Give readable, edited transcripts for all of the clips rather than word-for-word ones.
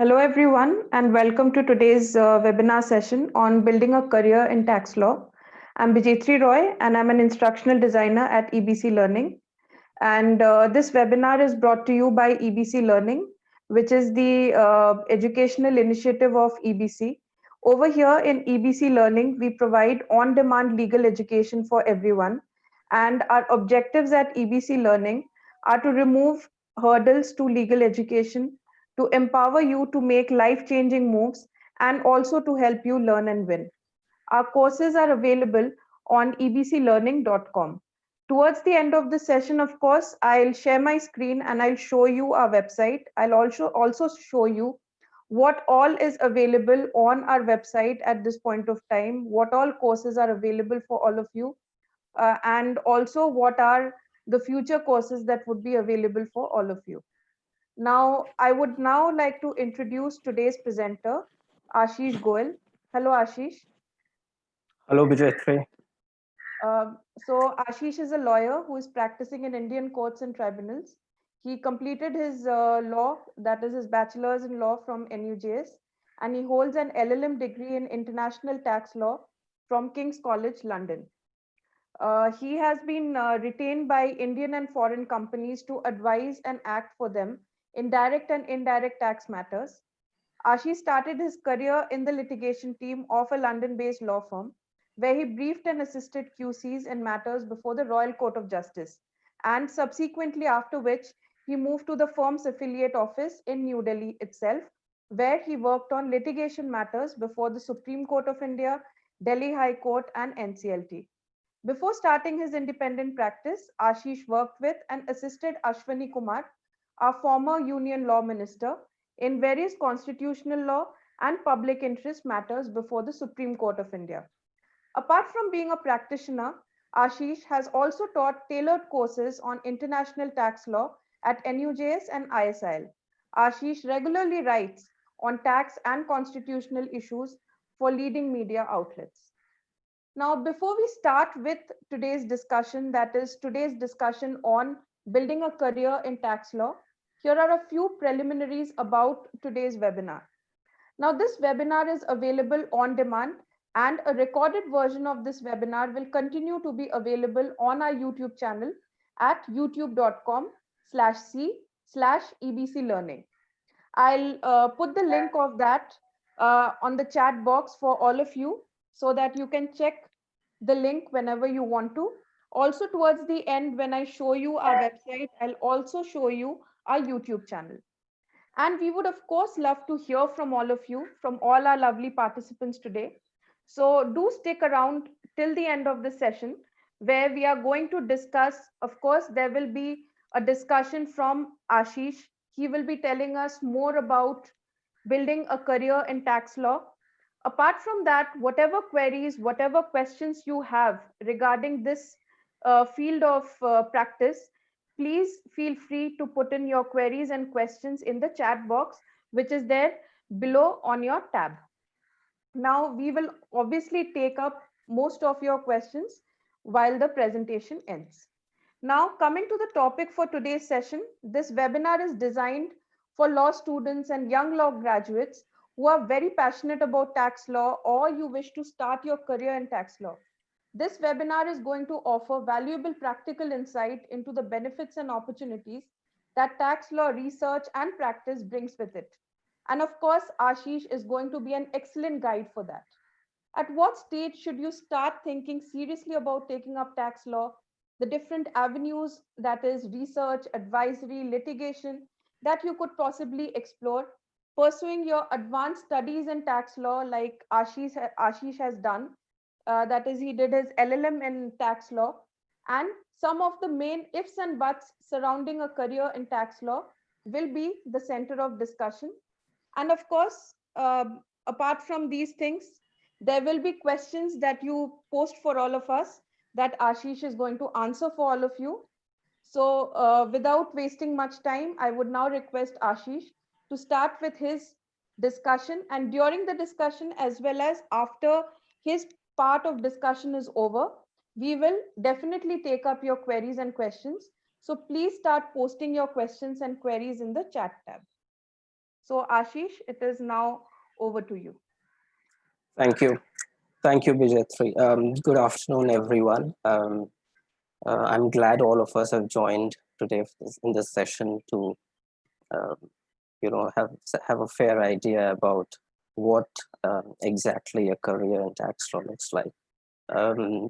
Hello, everyone, and welcome to today's webinar session on building a career in tax law. I'm Bijitri Roy, and I'm an instructional designer at EBC Learning. And this webinar is brought to you by EBC Learning, which is the educational initiative of EBC. Over here in EBC Learning, we provide on-demand legal education for everyone. And our objectives at EBC Learning are to remove hurdles to legal education, to empower you to make life-changing moves, and also to help you learn and win. Our courses are available on ebclearning.com. Towards the end of the session, of course, I'll share my screen and I'll show you our website. I'll also show you what all is available on our website at this point of time, what all courses are available for all of you, and also what are the future courses that would be available for all of you. Now, I would now like to introduce today's presenter, Ashish Goel. Hello, Ashish. Hello, Bijay. So Ashish is a lawyer who is practicing in Indian courts and tribunals. He completed his law, that is his bachelor's in law from NUJS, and he holds an LLM degree in international tax law from King's College, London. He has been retained by Indian and foreign companies to advise and act for them in direct and indirect tax matters. Ashish started his career in the litigation team of a London-based law firm, where he briefed and assisted QCs in matters before the Royal Court of Justice, and subsequently after which he moved to the firm's affiliate office in New Delhi itself, where he worked on litigation matters before the Supreme Court of India, Delhi High Court, and NCLT. Before starting his independent practice, Ashish worked with and assisted Ashwani Kumar, our former Union Law Minister, in various constitutional law and public interest matters before the Supreme Court of India. Apart from being a practitioner, Ashish has also taught tailored courses on international tax law at NUJS and ISIL. Ashish regularly writes on tax and constitutional issues for leading media outlets. Now, before we start with today's discussion, that is today's discussion on building a career in tax law, here are a few preliminaries about today's webinar. Now, this webinar is available on demand, and a recorded version of this webinar will continue to be available on our YouTube channel at youtube.com/c/ebclearning. I'll put the link of that on the chat box for all of you so that you can check the link whenever you want to. Also, towards the end, when I show you our website, I'll also show you our YouTube channel. And we would, of course, love to hear from all of you, from all our lovely participants today. So do stick around till the end of the session, where we are going to discuss. Of course, there will be a discussion from Ashish. He will be telling us more about building a career in tax law. Apart from that, whatever queries, whatever questions you have regarding this field of practice, please feel free to put in your queries and questions in the chat box, which is there below on your tab. Now, we will obviously take up most of your questions while the presentation ends. Now, coming to the topic for today's session, this webinar is designed for law students and young law graduates who are very passionate about tax law, or you wish to start your career in tax law. This webinar is going to offer valuable practical insight into the benefits and opportunities that tax law research and practice brings with it. And of course, Ashish is going to be an excellent guide for that. At what stage should you start thinking seriously about taking up tax law? The different avenues, that is research, advisory, litigation, that you could possibly explore. Pursuing your advanced studies in tax law like Ashish has done. That is, he did his LLM in tax law. And some of the main ifs and buts surrounding a career in tax law will be the center of discussion. And of course, apart from these things, there will be questions that you post for all of us that Ashish is going to answer for all of you. So without wasting much time, I would now request Ashish to start with his discussion. And during the discussion, as well as after his part of discussion is over, we will definitely take up your queries and questions. So please start posting your questions and queries in the chat tab. So Ashish, it is now over to you. Thank you. Thank you, Bijayatri. Good afternoon, everyone. I'm glad all of us have joined today in this session to, um, have a fair idea about what exactly a career in tax law looks like.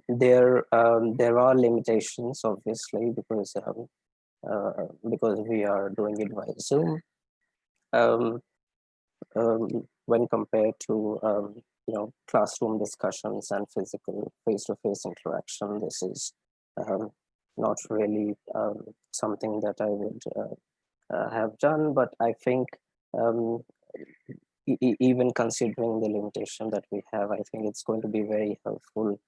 There are limitations, obviously, because we are doing it via Zoom. Um, when compared to classroom discussions and physical face-to-face interaction, this is um, not really something that I would have done, but I think um, even considering the limitation that we have, I think it's going to be very helpful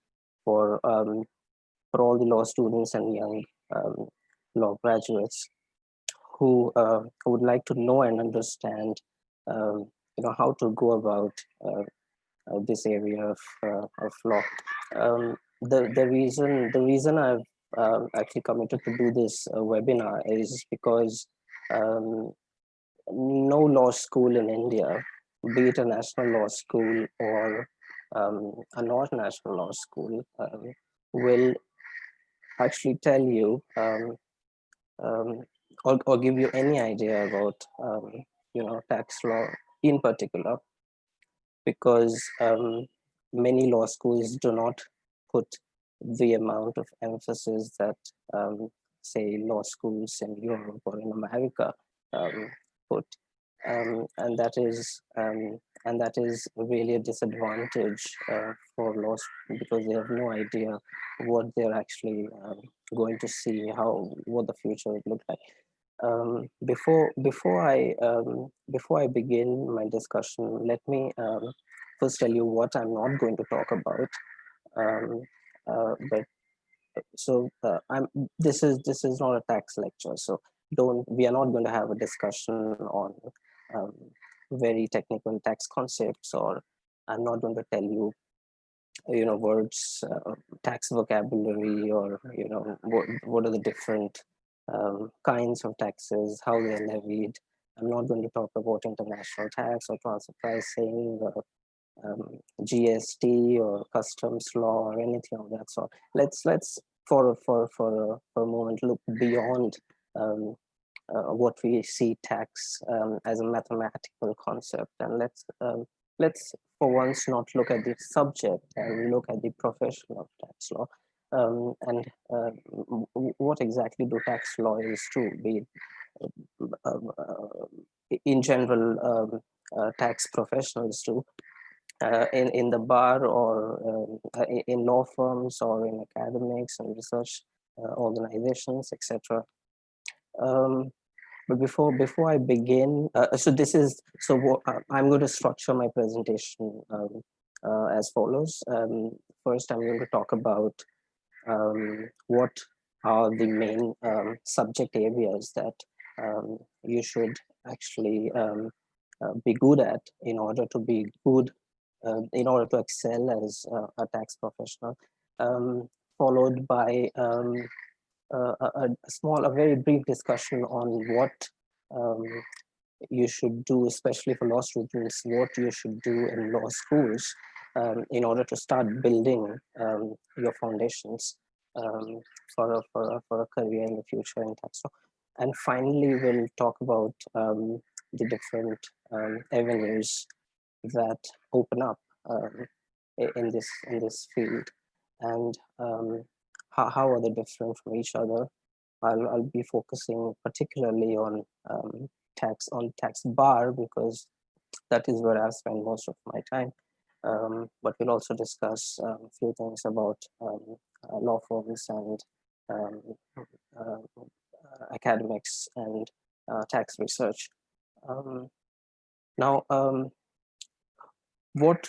for all the law students and young um, law graduates who would like to know and understand how to go about this area of law. The reason I've actually committed to do this webinar is because um, no law school in India, be it a national law school or a not national law school, will actually tell you um, or give you any idea about tax law in particular, because many law schools do not put the amount of emphasis that say law schools in Europe or in America put, and that is really a disadvantage for because they have no idea what they're actually going to see, what the future would look like. Before I begin my discussion, let me first tell you what I'm not going to talk about. Um, but so I'm this is not a tax lecture, so don't we are not going to have a discussion on um, very technical tax concepts, or I'm not going to tell you words, tax vocabulary, or what are the different kinds of taxes, how they're levied. I'm not going to talk about international tax or transfer pricing or GST or customs law or anything of that sort. Let's for a moment look beyond um, what we see tax as a mathematical concept, and let's for once not look at the subject and look at the profession of tax law, and what exactly do tax lawyers do, be it in general, tax professionals do in the bar, or in law firms, or in academics and research organizations, etc. Um, but before I begin, I'm going to structure my presentation as follows. First, I'm going to talk about what are the main subject areas that you should actually be good at in order to be good, in order to excel as a tax professional, followed by a very brief discussion on what um, you should do, especially for law students, what you should do in law schools in order to start building your foundations for a career in the future in tax law. And finally, we'll talk about the different avenues that open up in this field, and how are they different from each other. I'll be focusing particularly on tax bar, because that is where I spend most of my time. But we'll also discuss a few things about law firms and um, academics and tax research. Um, Now, what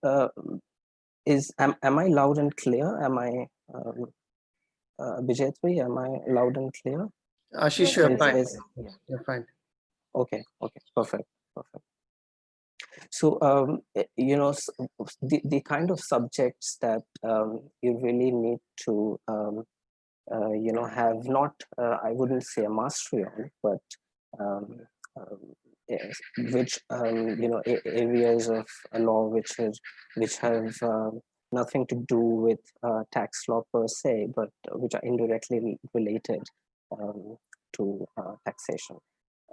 am I loud and clear? Am I Bijayatri, am I loud and clear? Ashish, Yes, you're yes, fine. yes. You're fine. Okay, perfect. So, the kind of subjects that you really need to, have not, I wouldn't say a mastery on, but um, which areas of law which have nothing to do with tax law per se, but which are indirectly related to taxation.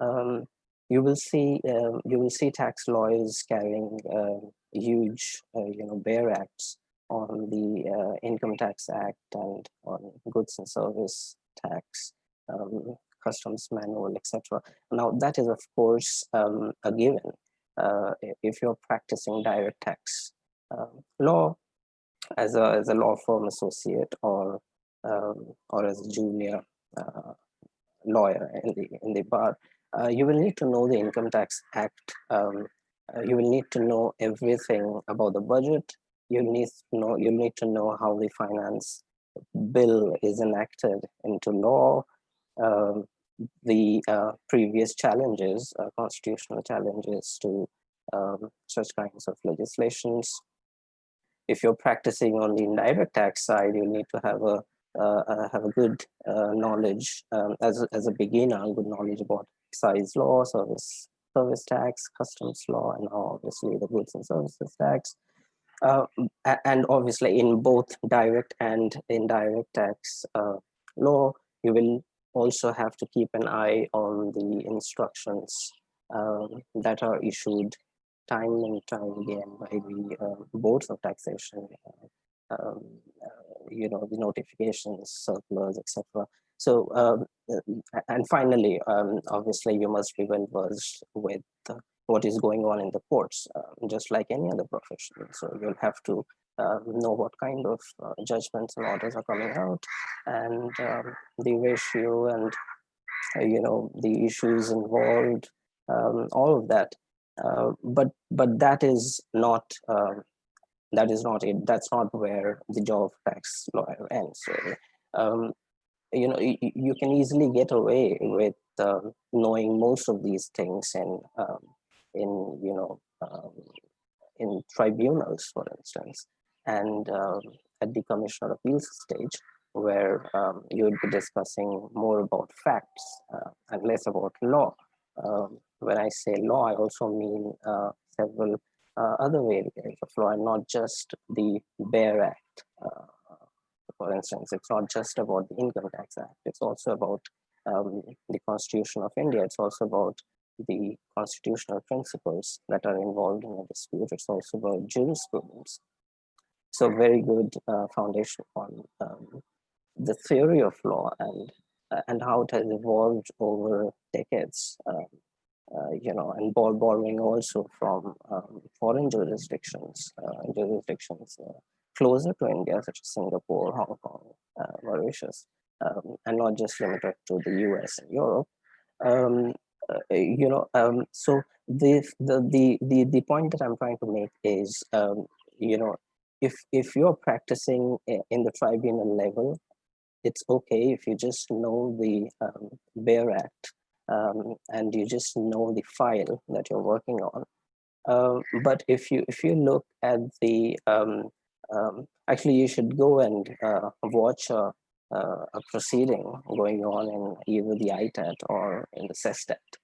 Um, you will see tax lawyers carrying huge bare acts on the Income Tax Act and on Goods and Service Tax, Customs Manual, etc. Now that is of course a given if you're practicing direct tax law as a law firm associate or as a junior uh, lawyer in the bar. You will need to know the Income Tax Act. You will need to know everything about the budget. You need to know how the finance bill is enacted into law. Um, the previous challenges, constitutional challenges to such kinds of legislations. If you're practicing on the indirect tax side, you need to have a good knowledge as a beginner, good knowledge about excise law, service tax, customs law, and obviously the goods and services tax. Uh, and obviously, in both direct and indirect tax law, you will also have to keep an eye on the instructions that are issued time and time again by the boards of taxation, the notifications, circulars, etc. So, and finally, obviously, you must be well versed with what is going on in the courts, just like any other profession. So you'll have to know what kind of judgments and orders are coming out, and the ratio, and the issues involved, all of that. But that is not it. That's not where the job of tax lawyer ends. Really. Um, you can easily get away with knowing most of these things in in tribunals, for instance, and at the commissioner appeals stage, where you would be discussing more about facts and less about law. When I say law, I also mean several other areas of law, and not just the bare act. For instance, it's not just about the Income Tax Act, it's also about the Constitution of India, it's also about the constitutional principles that are involved in a dispute, it's also about jurisprudence. So, very good foundation on the theory of law and how it has evolved over decades. And borrowing also from foreign jurisdictions closer to India, such as Singapore, Hong Kong, Mauritius, and not just limited to the US and Europe. Um, so the point that I'm trying to make is, if you're practicing in the tribunal level, it's okay if you just know the bare act and you just know the file that you're working on. But if you look at the actually, you should go and watch a proceeding going on in either the ITAT or in the CESTAT.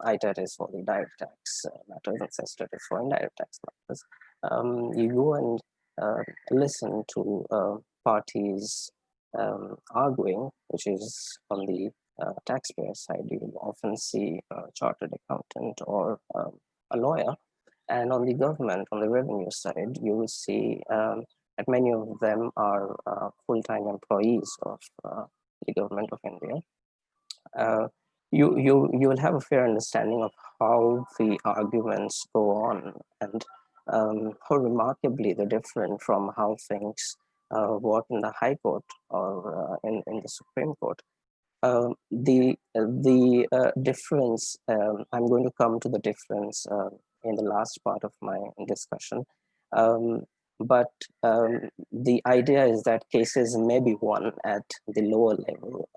ITAT is for the direct tax matters, and CESTAT is for indirect tax matters. You go and listen to parties arguing, which is on the taxpayer side. You will often see a chartered accountant or a lawyer. And on the government, on the revenue side, you will see that many of them are full-time employees of the government of India. You will have a fair understanding of how the arguments go on, and how remarkably they're different from how things work in the High Court or in the Supreme Court. The difference, I'm going to come to the difference in the last part of my discussion. But the idea is that cases may be won at the lower level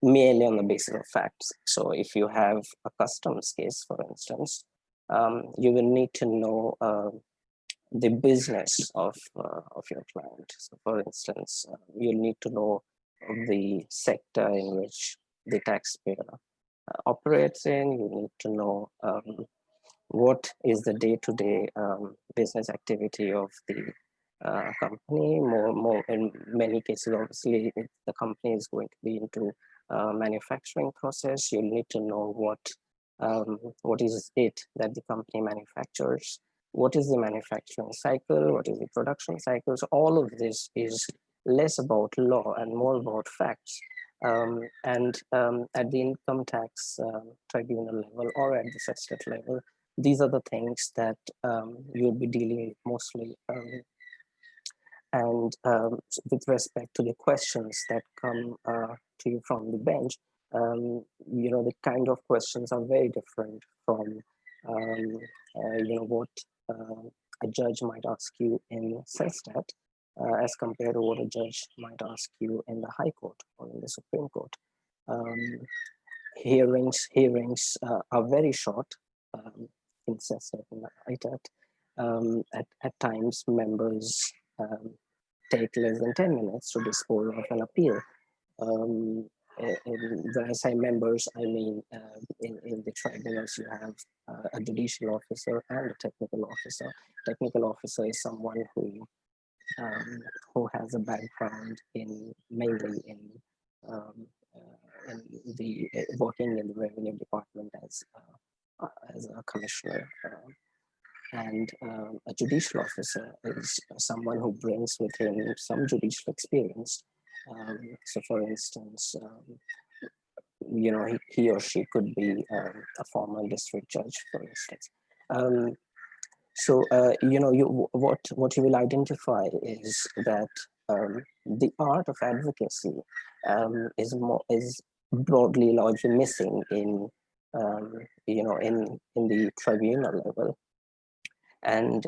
merely on the basis of facts. So if you have a customs case, for instance, you will need to know the business of your client. So for instance, you'll need to know the sector in which the taxpayer operates in. You need to know what is the day-to-day business activity of the company. More in many cases, obviously, if the company is going to be into manufacturing process, you'll need to know what is it that the company manufactures, what is the manufacturing cycle, what is the production cycle. So all of this is less about law and more about facts. And at the income tax tribunal level or at the sestet level, these are the things that you'll be dealing with mostly. And with respect to the questions that come to you from the bench, the kind of questions are very different from, what a judge might ask you in sestet as compared to what a judge might ask you in the High Court or in the Supreme Court. Hearings are very short in sestet and ITAT. At times, members take less than 10 minutes to dispose of an appeal. When I say members, I mean in the tribunals you have a judicial officer and a technical officer. Technical officer is someone who has a background mainly in the working in the revenue department as a commissioner. And a judicial officer is someone who brings with him some judicial experience. So, for instance, he or she could be a former district judge, for instance. What you will identify is that the art of advocacy is broadly largely missing in the tribunal level. And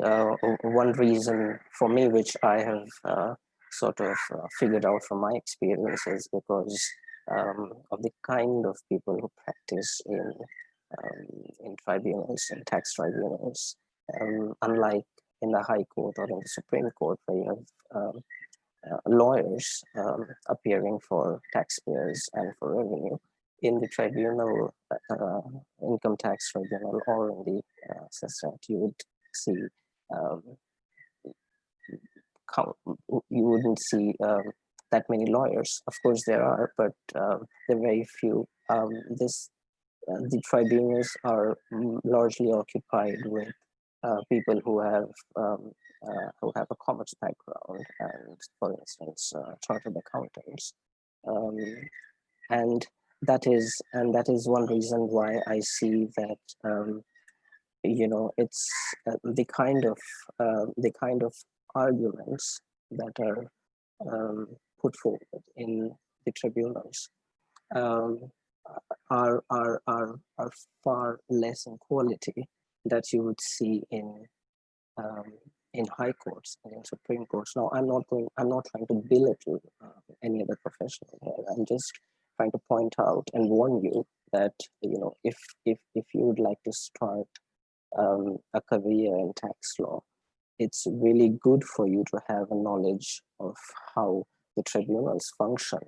one reason for me, which I have sort of figured out from my experience, is because of the kind of people who practice in tribunals, in tax tribunals. Unlike in the High Court or in the Supreme Court, where you have lawyers appearing for taxpayers and for revenue, in the tribunal, income tax tribunal, or in the sestet, you would see you wouldn't see that many lawyers. Of course, there are, but there are very few. The tribunals are largely occupied with people who have a commerce background, and, for instance, chartered accountants, and that is one reason why I see that it's the kind of arguments that are put forward in the tribunals are far less in quality that you would see in high courts and in Supreme Courts. Now, I'm not trying to belittle any other professional here. I'm just trying to point out and warn you that if you would like to start a career in tax law, it's really good for you to have a knowledge of how the tribunals function,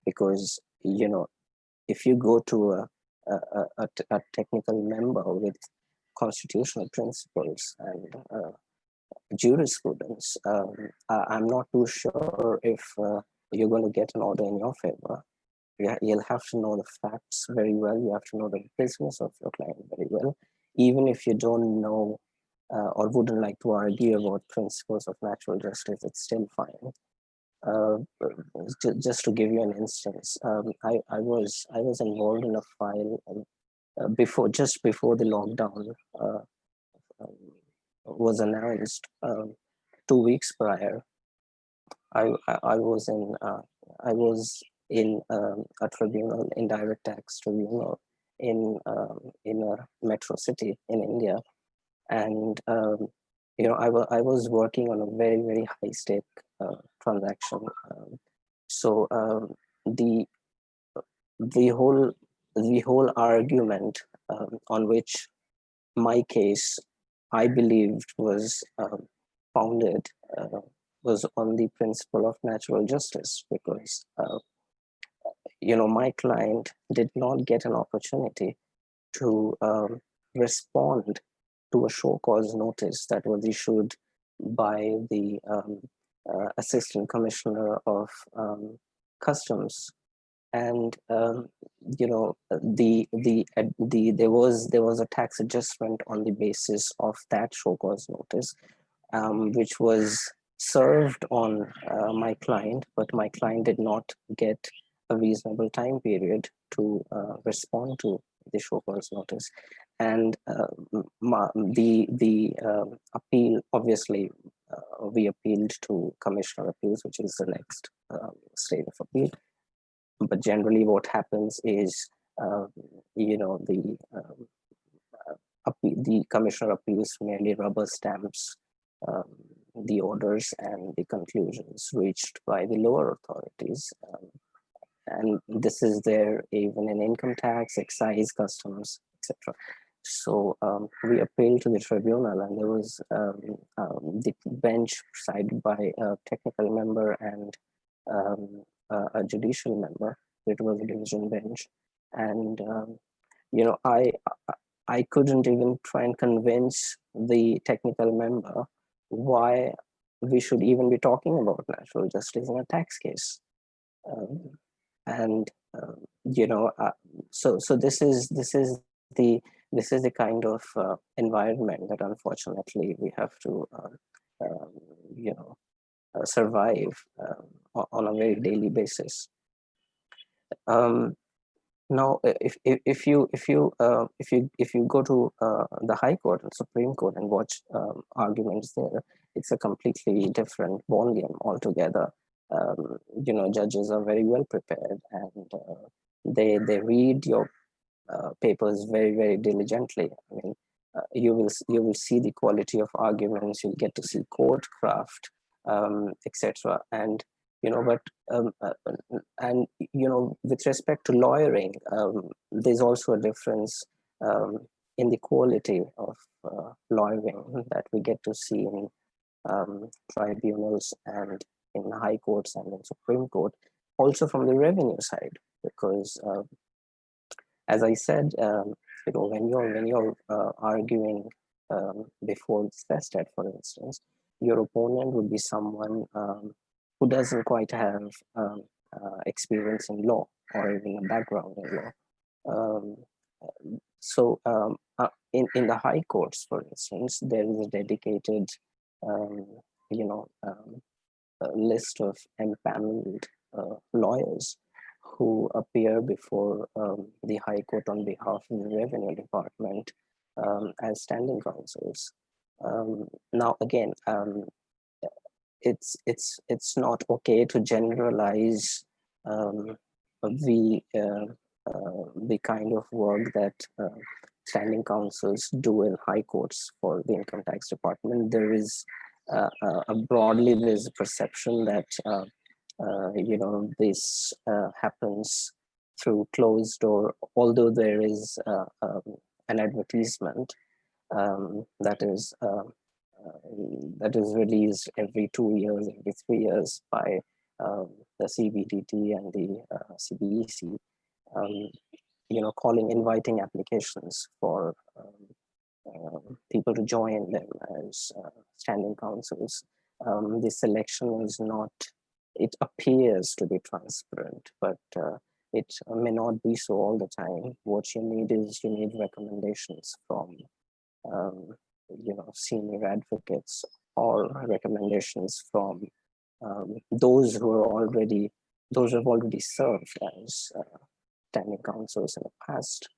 because if you go to a technical member with constitutional principles and jurisprudence, I'm not too sure if you're going to get an order in your favor. You'll have to know the facts very well. You have to know the business of your client very well. Even if you don't know or wouldn't like to argue about principles of natural justice, it's still fine. Just to give you an instance, I was involved in a file before the lockdown was announced. 2 weeks prior, I was in a tribunal, indirect tax tribunal in a metro city in India, and I was working on a very, very high stake transaction. So the whole argument on which my case, I believed, was founded was on the principle of natural justice, because my client did not get an opportunity to respond to a show cause notice that was issued by the Assistant Commissioner of Customs. And there was a tax adjustment on the basis of that show cause notice, which was served on my client, but my client did not get a reasonable time period to respond to the show cause notice. And the appeal, obviously, we appealed to Commissioner Appeals, which is the next stage of appeal. But generally, what happens is, the Commissioner Appeals merely rubber stamps um, the orders and the conclusions reached by the lower authorities. And this is there even in income tax, excise, customs, etc. So we appealed to the tribunal, and there was the bench presided by a technical member and a judicial member. It was a division bench, and I couldn't even try and convince the technical member why we should even be talking about natural justice in a tax case. Um, and so this is the kind of environment that unfortunately we have to um, survive on a very daily basis. Now, if you go to the High Court and Supreme Court and watch arguments there, it's a completely different ballgame altogether. Judges are very well prepared, and they read your papers very, very diligently. I mean, you will see the quality of arguments. You'll get to see court craft, etc. And with respect to lawyering, there's also a difference um, in the quality of lawyering that we get to see in tribunals and in high courts and in Supreme Court, also from the revenue side, because as I said, when you're arguing before the SESTET, for instance, your opponent would be someone who doesn't quite have experience in law or even a background in law. Um, in the high courts, for instance, there is a dedicated, um, you know, um, list of empaneled lawyers who appear before the High Court on behalf of the Revenue Department as standing counsels. Now, again, it's not okay to generalize the kind of work that standing counsels do in high courts for the income tax department. There is broadly there's a perception that this happens through closed door, although there is an advertisement that is released every 2 years, every 3 years by the CBDT and the CBEC, inviting applications for people to join them as standing counsels. The selection is not, it appears to be transparent, but it may not be so all the time. What you need recommendations from senior advocates, or recommendations from those who have already served as standing counsels in the past.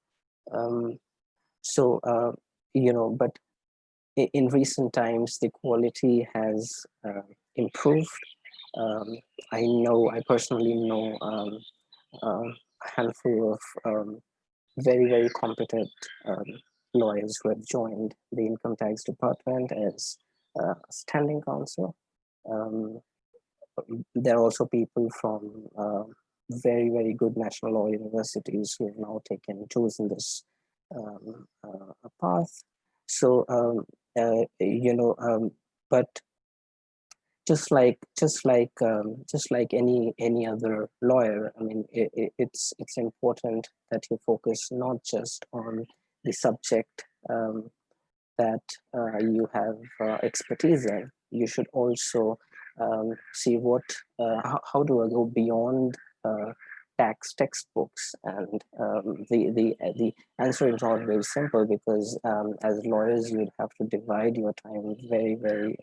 But in recent times, the quality has improved. I personally know a handful of very, very competent lawyers who have joined the income tax department as standing counsel. There are also people from very, very good national law universities who have now chosen this path. So, but just like any other lawyer, I mean, it's important that you focus not just on the subject that you have expertise in. You should also see how do I go beyond tax textbooks, and the answer is not very simple, because as lawyers you'd have to divide your time very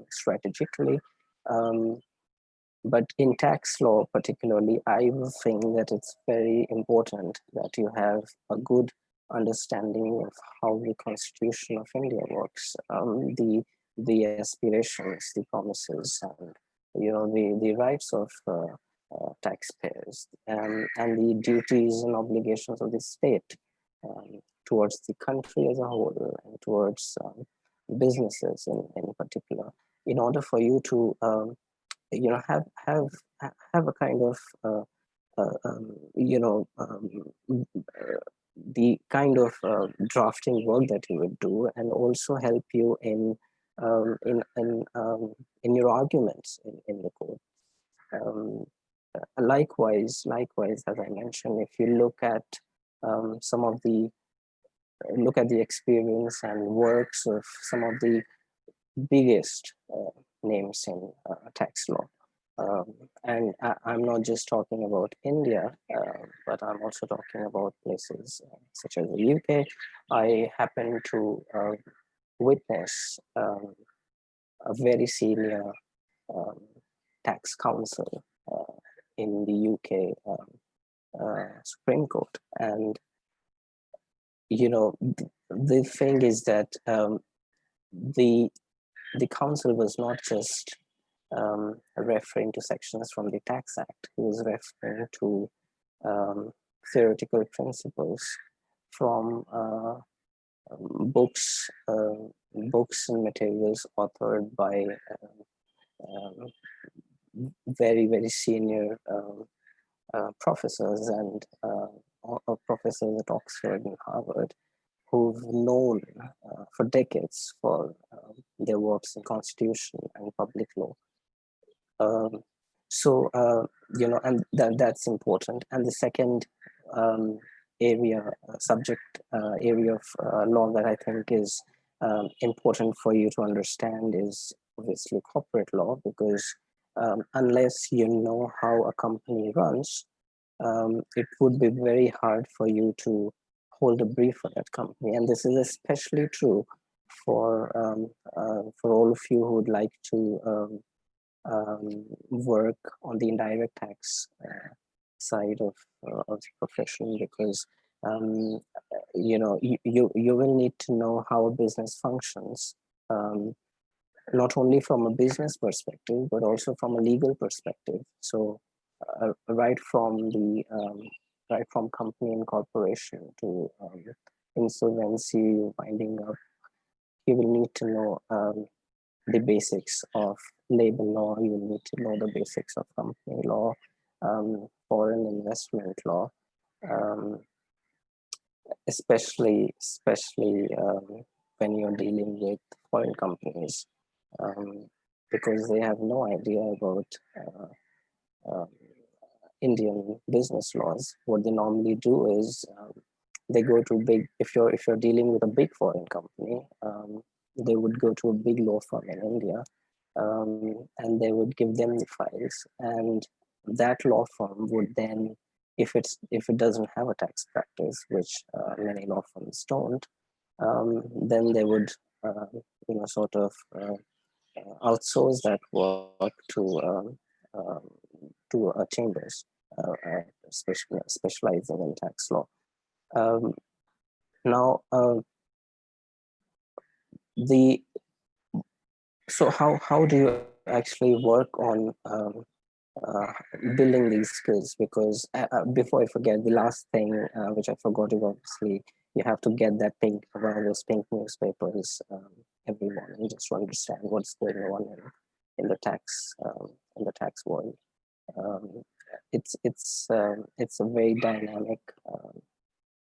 strategically. Um, but in tax law particularly, I will think that it's very important that you have a good understanding of how the Constitution of India works, the aspirations, the promises, and the rights of taxpayers, and the duties and obligations of the state um, towards the country as a whole, and towards businesses in particular, in order for you to have a kind of the kind of drafting work that you would do, and also help you in your arguments in the court. um, likewise, as I mentioned, if you some of the look at the experience and works of some of the biggest names in tax law. And I'm not just talking about India, but I'm also talking about places such as the UK. I happen to witness a very senior um, tax counsel in the UK Supreme Court. And, the thing is that the council was not just referring to sections from the Tax Act. He was referring to theoretical principles from books, and materials authored by very senior professors and or professors at Oxford and Harvard, who've known for decades for their works in constitution and public law. Um, and that's important. And the second area of law that I think is important for you to understand is obviously corporate law, because unless you know how a company runs, it would be very hard for you to hold a brief for that company. And this is especially true for all of you who would like to work on the indirect tax side of the profession, because you will need to know how a business functions, not only from a business perspective but also from a legal perspective. So right from company incorporation to insolvency, winding up, you will need to know the basics of labor law. You will need to know the basics of company law, foreign investment law, um, especially when you're dealing with foreign companies, because they have no idea about um, Indian business laws. What they normally do is they go to big. If you're dealing with a big foreign company, they would go to a big law firm in India, and they would give them the files, and that law firm would then, if it doesn't have a tax practice, which many law firms don't, then they would sort of outsource that work um, to chambers, specializing in tax law. Um, now, the so how do you actually work on building these skills? Because before I forget, the last thing which I forgot is obviously you have to get that one of those pink newspapers every morning, just to understand what's going on in the tax world. Um, it's a very dynamic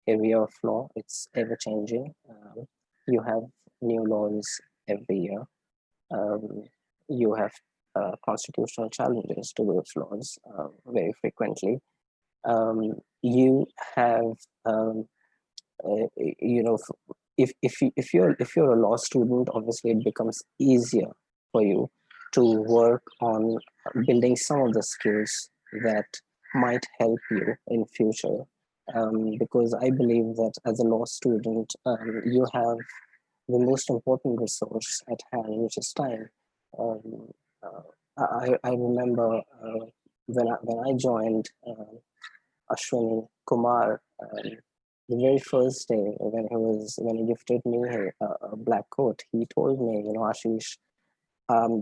area of law. It's ever changing. You have new laws every year. Um, you have constitutional challenges to those laws very frequently. You have you know, if you're a law student, obviously it becomes easier for you to work on building some of the skills that might help you in future. Because I believe that as a law student, you have the most important resource at hand, which is time. Um, I remember when I joined Ashwini Kumar, the very first day when he gifted me a black coat, he told me, you know, Ashish,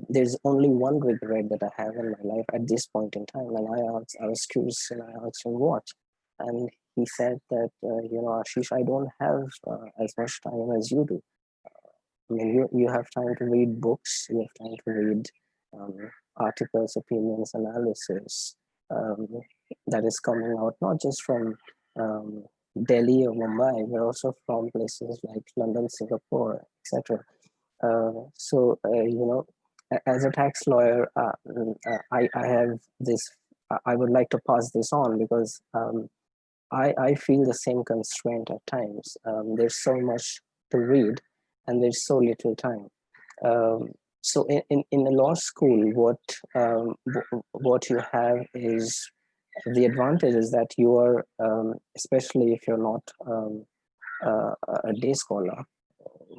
there's only one regret that I have in my life at this point in time. And I was curious, and I asked him what, and he said that, you know, Ashish, I don't have as much time as you do. I mean, you have time to read books, you have time to read um, articles, opinions, analysis um, that is coming out not just from um, Delhi or Mumbai, but also from places like London, Singapore, etc. You know, as a tax lawyer, I have this. I would like to pass this on because I feel the same constraint at times. There's so much to read, and there's so little time. Um, so in a law school, what you have is the advantage is that you are, especially if you're not a day scholar,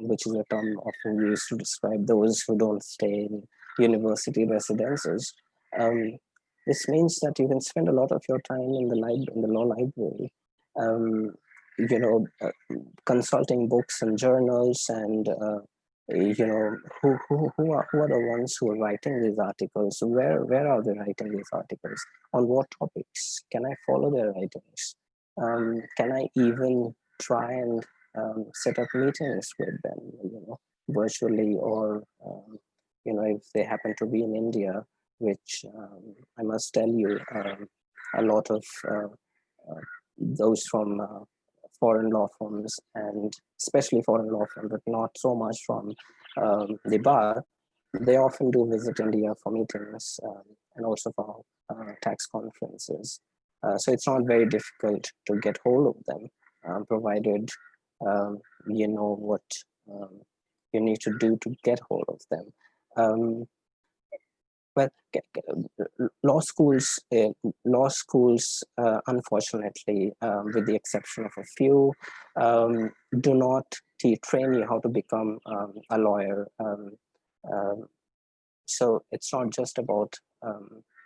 which is a term often used to describe those who don't stay in university residences. Um, this means that you can spend a lot of your time in the law library, um, you know, consulting books and journals, and you know, who are the ones who are writing these articles? Where are they writing these articles? On what topics? Can I follow their writings? Can I even try and set up meetings with them, you know, virtually, or you know, if they happen to be in India, which I must tell you, a lot of those from foreign law firms, and especially foreign law firms, but not so much from the bar, they often do visit India for meetings and also for tax conferences. So it's not very difficult to get hold of them, provided you know what um, you need to do to get hold of them. Um, well, law schools, unfortunately, with the exception of a few, do not train you how to become a lawyer. Um, so it's not just about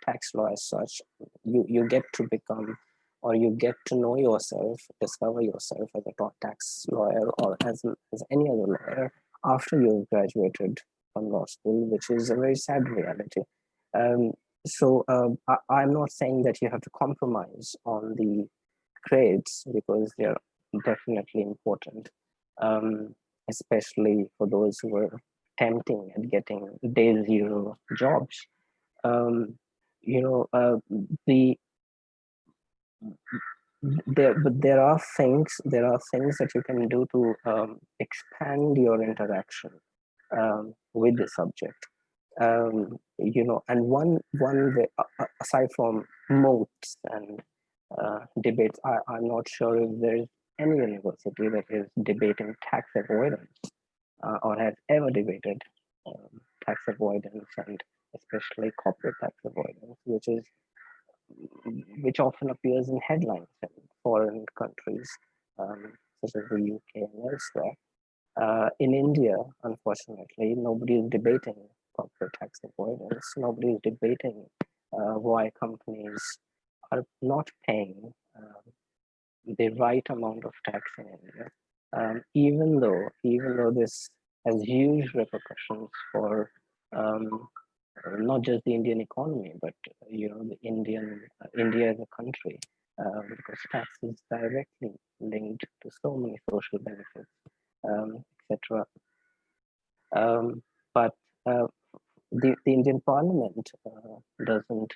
tax law as such. You get to become, or you get to know yourself, discover yourself as a tax lawyer, or as any other lawyer after you've graduated from law school, which is a very sad reality. Um, I'm not saying that you have to compromise on the grades, because they're definitely important, um, especially for those who are tempting at getting day zero jobs. Um, you know, the but there are things that you can do to expand your interaction with the subject. You know, and one way, aside from moats and debates, I'm not sure if there is any university that is debating tax avoidance or has ever debated tax avoidance, and especially corporate tax avoidance, which often appears in headlines in foreign countries, such as the UK and elsewhere. In India, unfortunately, nobody is debating corporate tax avoidance. Nobody is debating why companies are not paying the right amount of tax in India, even though this has huge repercussions for not just the Indian economy, but you know, the India as a country, because tax is directly linked to so many social benefits, etc. Um, but the Indian Parliament doesn't.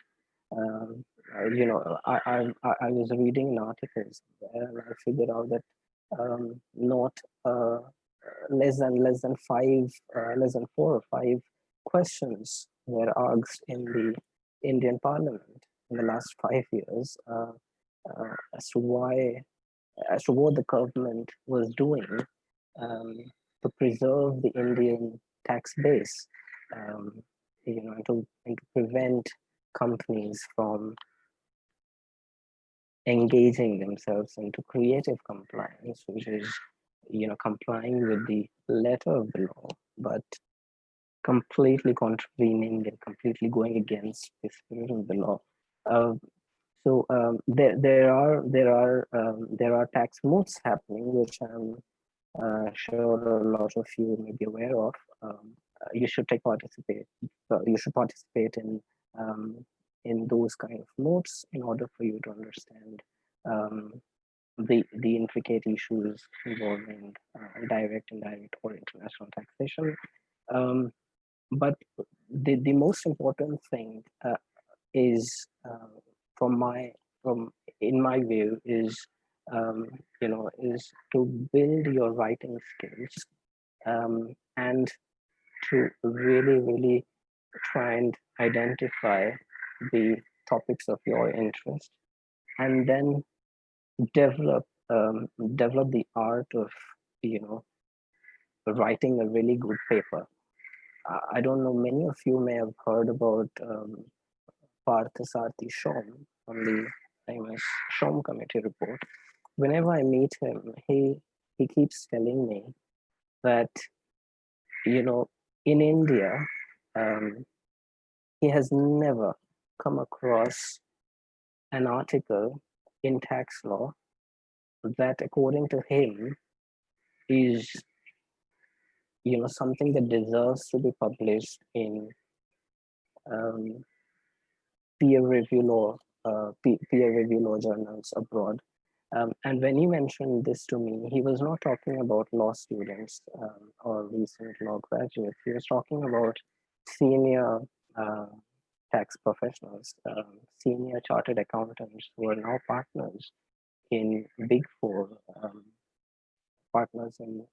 You know, I was reading an article there, and I figured out that not less than 4 or 5 questions were asked in the Indian Parliament in the last 5 years as to what the government was doing um, to preserve the Indian tax base, um, and to prevent companies from engaging themselves into creative compliance, which is complying with the letter of the law, but completely contravening and completely going against the spirit of the law. Uh, there are tax moves happening, which I'm sure a lot of you may be aware of. You should you should participate in those kind of modes in order for you to understand um, the intricate issues involving direct, indirect, or international taxation. Um, but the most important thing is from my from in my view um, is to build your writing skills, and to really try and identify the topics of your interest, and then develop develop the art of you know writing a really good paper. I don't know, many of you may have heard about Parthasarthi Shom on the famous Shom committee report. Whenever I meet him, he keeps telling me that in India, um, he has never come across an article in tax law that, according to him, is something that deserves to be published in um, peer review law journals abroad. And when he mentioned this to me, he was not talking about law students or recent law graduates. He was talking about senior uh, tax professionals, senior chartered accountants who are now partners in Big Four, partners in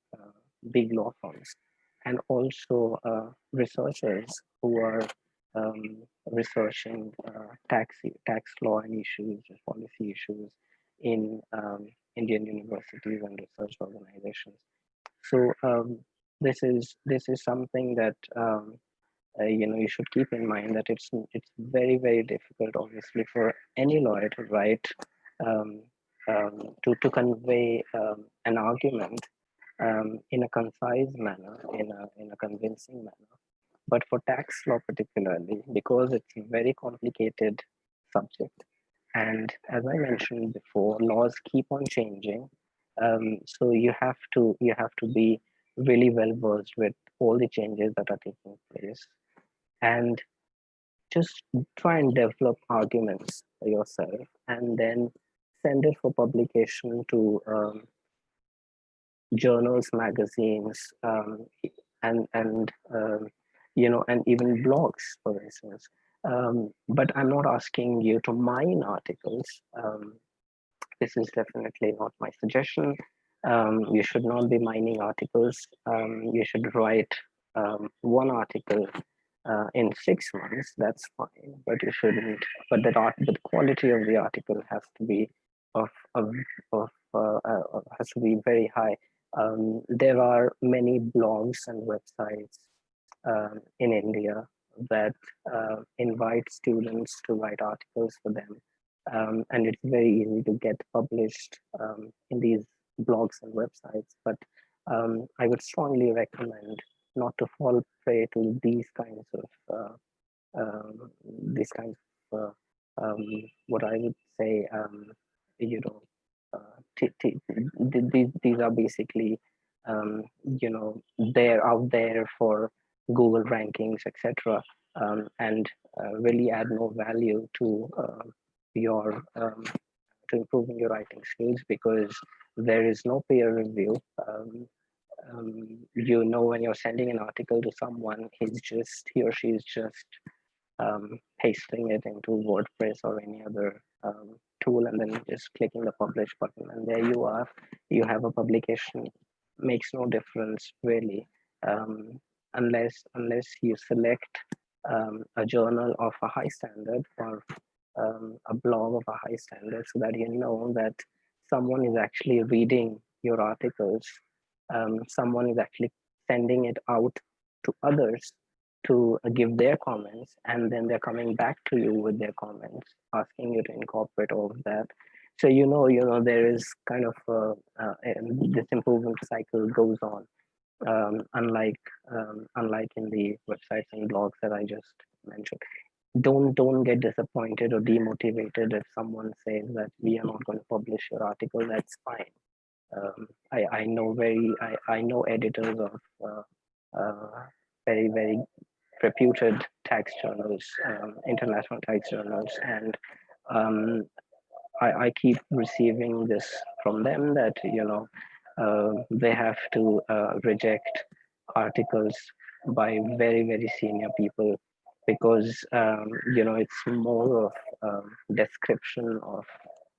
big law firms, and also researchers who are researching tax law and issues, policy issues in Indian universities and research organizations. So this is something that you should keep in mind, that it's very difficult, obviously, for any lawyer to write um, to convey an argument in a concise manner, in a convincing manner. But for tax law particularly, because it's a very complicated subject, and as I mentioned before, laws keep on changing. So you have to be really well versed with all the changes that are taking place, and just try and develop arguments yourself, and then send it for publication to journals, magazines, and even blogs, for instance. But I'm not asking you to mine articles. This is definitely not my suggestion. You should not be mining articles. You should write one article in 6 months. That's fine, but you shouldn't. But the quality of the article has to be of of, has to be very high. There are many blogs and websites in India that invite students to write articles for them, and it's very easy to get published in these blogs and websites. But I would strongly recommend not to fall prey to these kinds of what I would say, you know, these are basically, they're out there for Google rankings, etc., and really add no value to your to improving your writing skills, because there is no peer review. When you're sending an article to someone, he or she is just pasting it into WordPress or any other tool, and then just clicking the publish button, and there you are. You have a publication. Makes no difference really, unless you select a journal of a high standard or a blog of a high standard, so that you know that someone is actually reading your articles, someone is actually sending it out to others to give their comments, and then they're coming back to you with their comments, asking you to incorporate all of that. So there is kind of this improvement cycle goes on, unlike in the websites and blogs that I just mentioned. Don't get disappointed or demotivated if someone says that we are not going to publish your article. That's fine. I know I know editors of very very reputed tax journals, international tax journals, and um, I keep receiving this from them that they have to reject articles by very very senior people because it's more of description of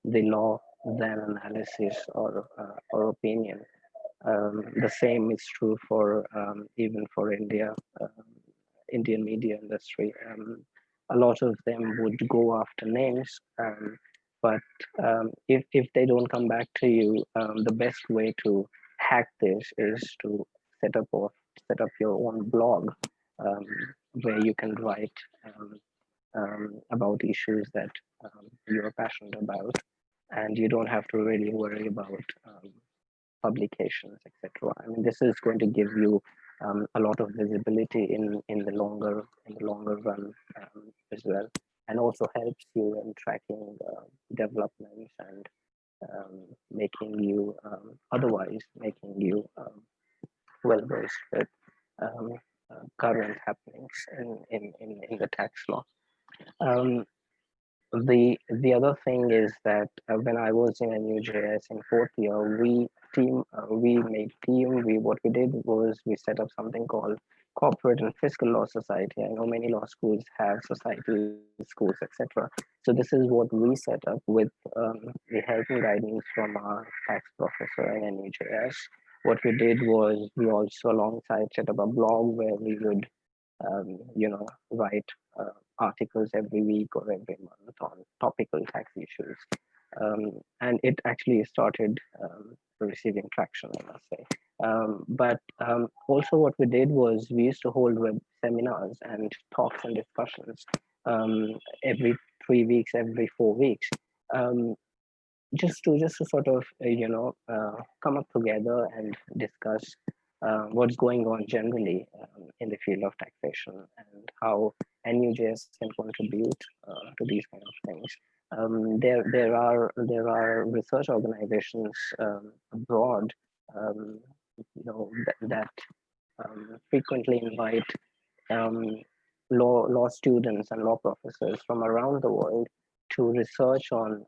the law than analysis or opinion. The same is true for even for Indian media industry. A lot of them would go after names, but if they don't come back to you, the best way to hack this is to set up or set up your own blog, um, where you can write about issues that you're passionate about, and you don't have to really worry about publications, etc. I mean, this is going to give you a lot of visibility in the longer run as well, and also helps you in tracking developments and otherwise making you well versed with um, current happenings in the tax law. Um, the other thing is that when I was in NUJS in fourth year, we made team. What we did was we set up something called Corporate and Fiscal Law Society. I know many law schools have societies, schools, etc. So this is what we set up with the help and guidance from our tax professor in NUJS. What we did was we also alongside set up a blog where we would write articles every week or every month on topical tax issues. And it actually started receiving traction, I must say. But also, what we did was we used to hold web seminars and talks and discussions every 3 weeks, every 4 weeks. Um, just to sort of come up together and discuss what's going on generally in the field of taxation and how NUJS can contribute to these kind of things. There are research organizations abroad, that frequently invite um, law students and law professors from around the world to research on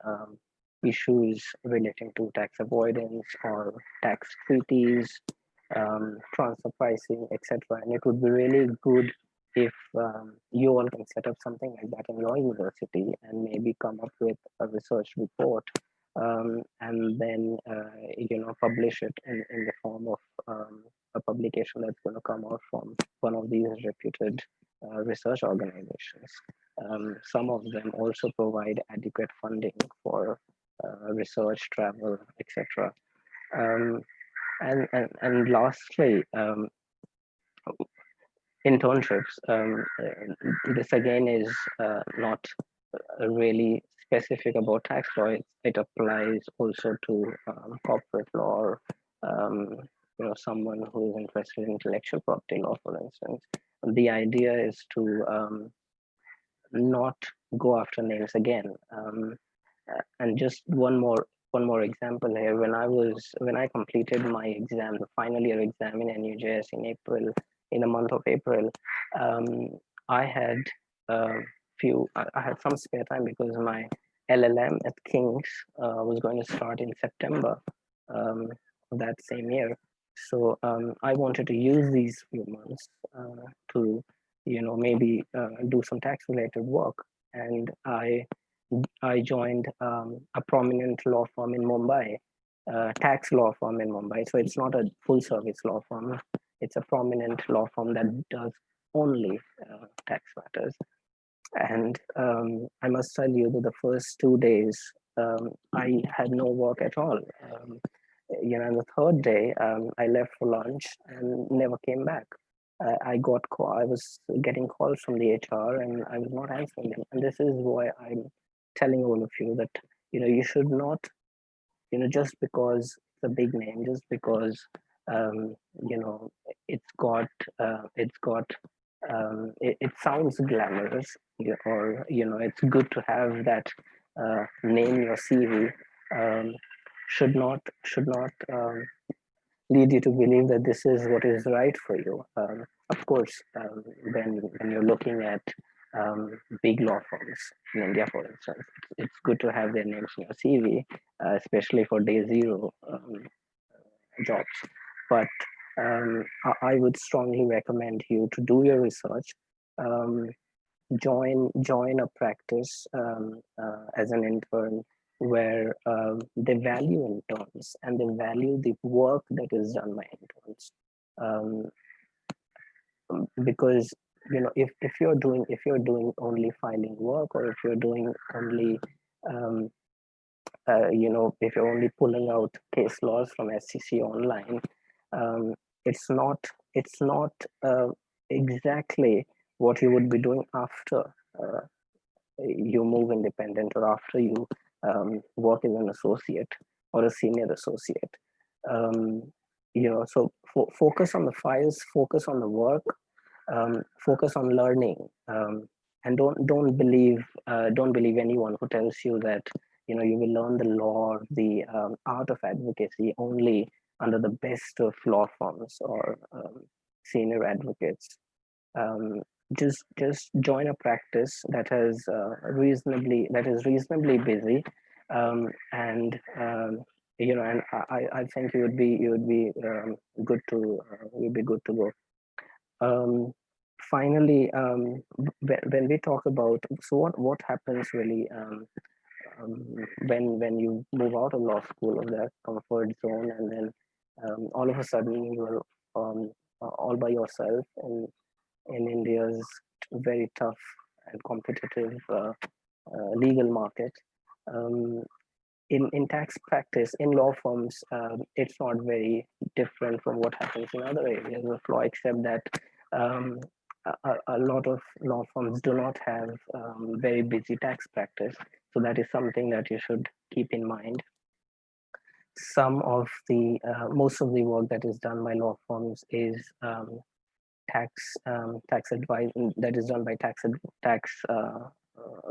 issues relating to tax avoidance or tax treaties, transfer pricing, etc. And it would be really good if you all can set up something like that in your university and maybe come up with a research report, and then publish it in the form of a publication that's going to come out from one of these reputed research organizations. Some of them also provide adequate funding for research, travel, etc. Um, and lastly, internships. This again is not really specific about tax law. It applies also to corporate law, or someone who is interested in intellectual property law, for instance. The idea is to not go after names again. And just one more example here. When I completed my exam, the final year exam in NUJS in the month of April, um, I had I had some spare time because my LLM at King's was going to start in September of that same year. So I wanted to use these few months to maybe do some tax related work, and I joined a prominent law firm in Mumbai, tax law firm in Mumbai. So it's not a full service law firm. It's a prominent law firm that does only tax matters. And I must tell you that the first 2 days, I had no work at all. And the third day, I left for lunch and never came back. I was getting calls from the HR, and I was not answering them. And this is why I'm telling all of you that you should not, just because it's a big name, just because um, you know it sounds glamorous, or it's good to have that name in your CV, um, should not lead you to believe that this is what is right for you. Of course, when you're looking at big law firms in India, for instance, it's good to have their names in your CV, especially for day zero jobs. But I would strongly recommend you to do your research. Um, join a practice as an intern where they value interns and they value the work that is done by interns, um, because if you're doing only filing work, or if you're doing only um, if you're only pulling out case laws from SCC online, um, it's not it's not exactly what you would be doing after uh, you move independent, or after you work as an associate or a senior associate. um, so focus on the files, focus on the work, focus on learning, and don't believe anyone who tells you that you will learn the law or the art of advocacy only under the best of law firms or senior advocates. um, just join a practice that is reasonably busy, and I think you'd be good to go. um, Finally, when we talk about, so what happens really, um, when you move out of law school, of that comfort zone, and then all of a sudden you're all by yourself in India's very tough and competitive legal market. Um, in tax practice, in law firms, it's not very different from what happens in other areas of law, except that um, a lot of law firms do not have very busy tax practice. So that is something that you should keep in mind. Most of the work that is done by law firms is tax advice, that is done by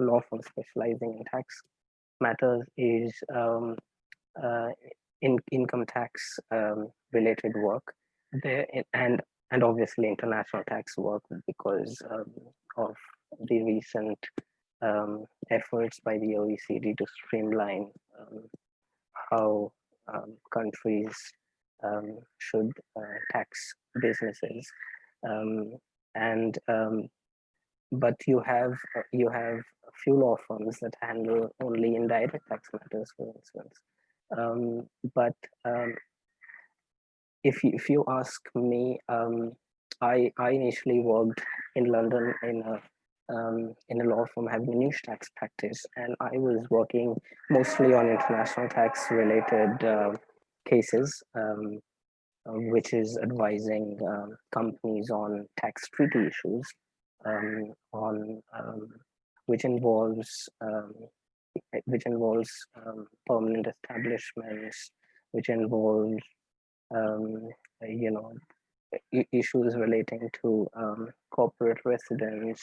law firms specializing in tax matters, is uh, income tax related work there, and obviously international tax work, because of the recent efforts by the OECD to streamline how countries should tax businesses. um, and but you have a few law firms that handle only indirect tax matters, for instance. But if you ask me, I initially worked in London in a law firm having a niche tax practice, and I was working mostly on international tax related cases, which is advising companies on tax treaty issues, on which involves um, permanent establishments, which involves um, you know issues relating to corporate residence,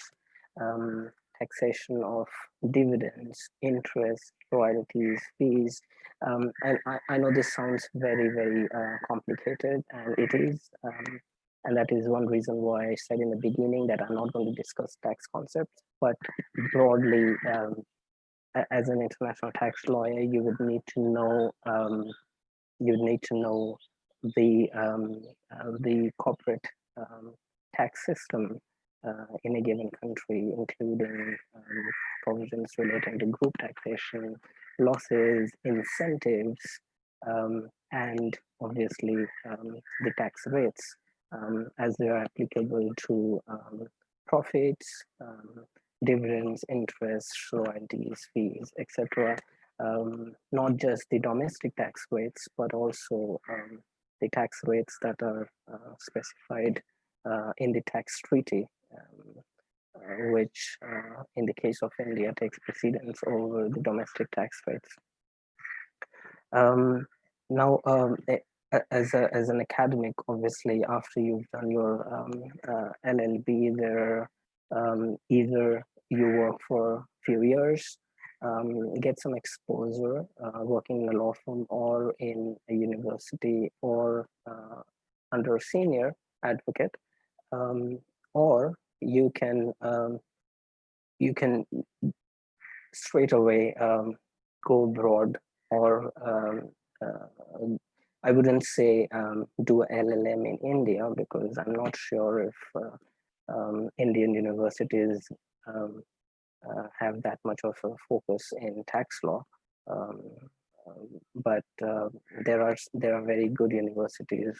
um, taxation of dividends, interest, royalties, fees. And I know this sounds very, very complicated, and it is. And that is one reason why I said in the beginning that I'm not going to discuss tax concepts, but broadly, as an international tax lawyer, you would need to know the corporate tax system in a given country, including provisions relating to group taxation, losses, incentives, and obviously the tax rates as they are applicable to profits, dividends, interest, royalties, fees, etc. Not just the domestic tax rates, but also the tax rates that are specified in the tax treaty, which in the case of India takes precedence over the domestic tax rates. Now, as an academic, obviously, after you've done your LLB, there either you work for a few years, get some exposure working in a law firm or in a university or under a senior advocate, or you can straight away go abroad or I wouldn't say do a LLM in India, because I'm not sure if Indian universities have that much of a focus in tax law. Um, but there are very good universities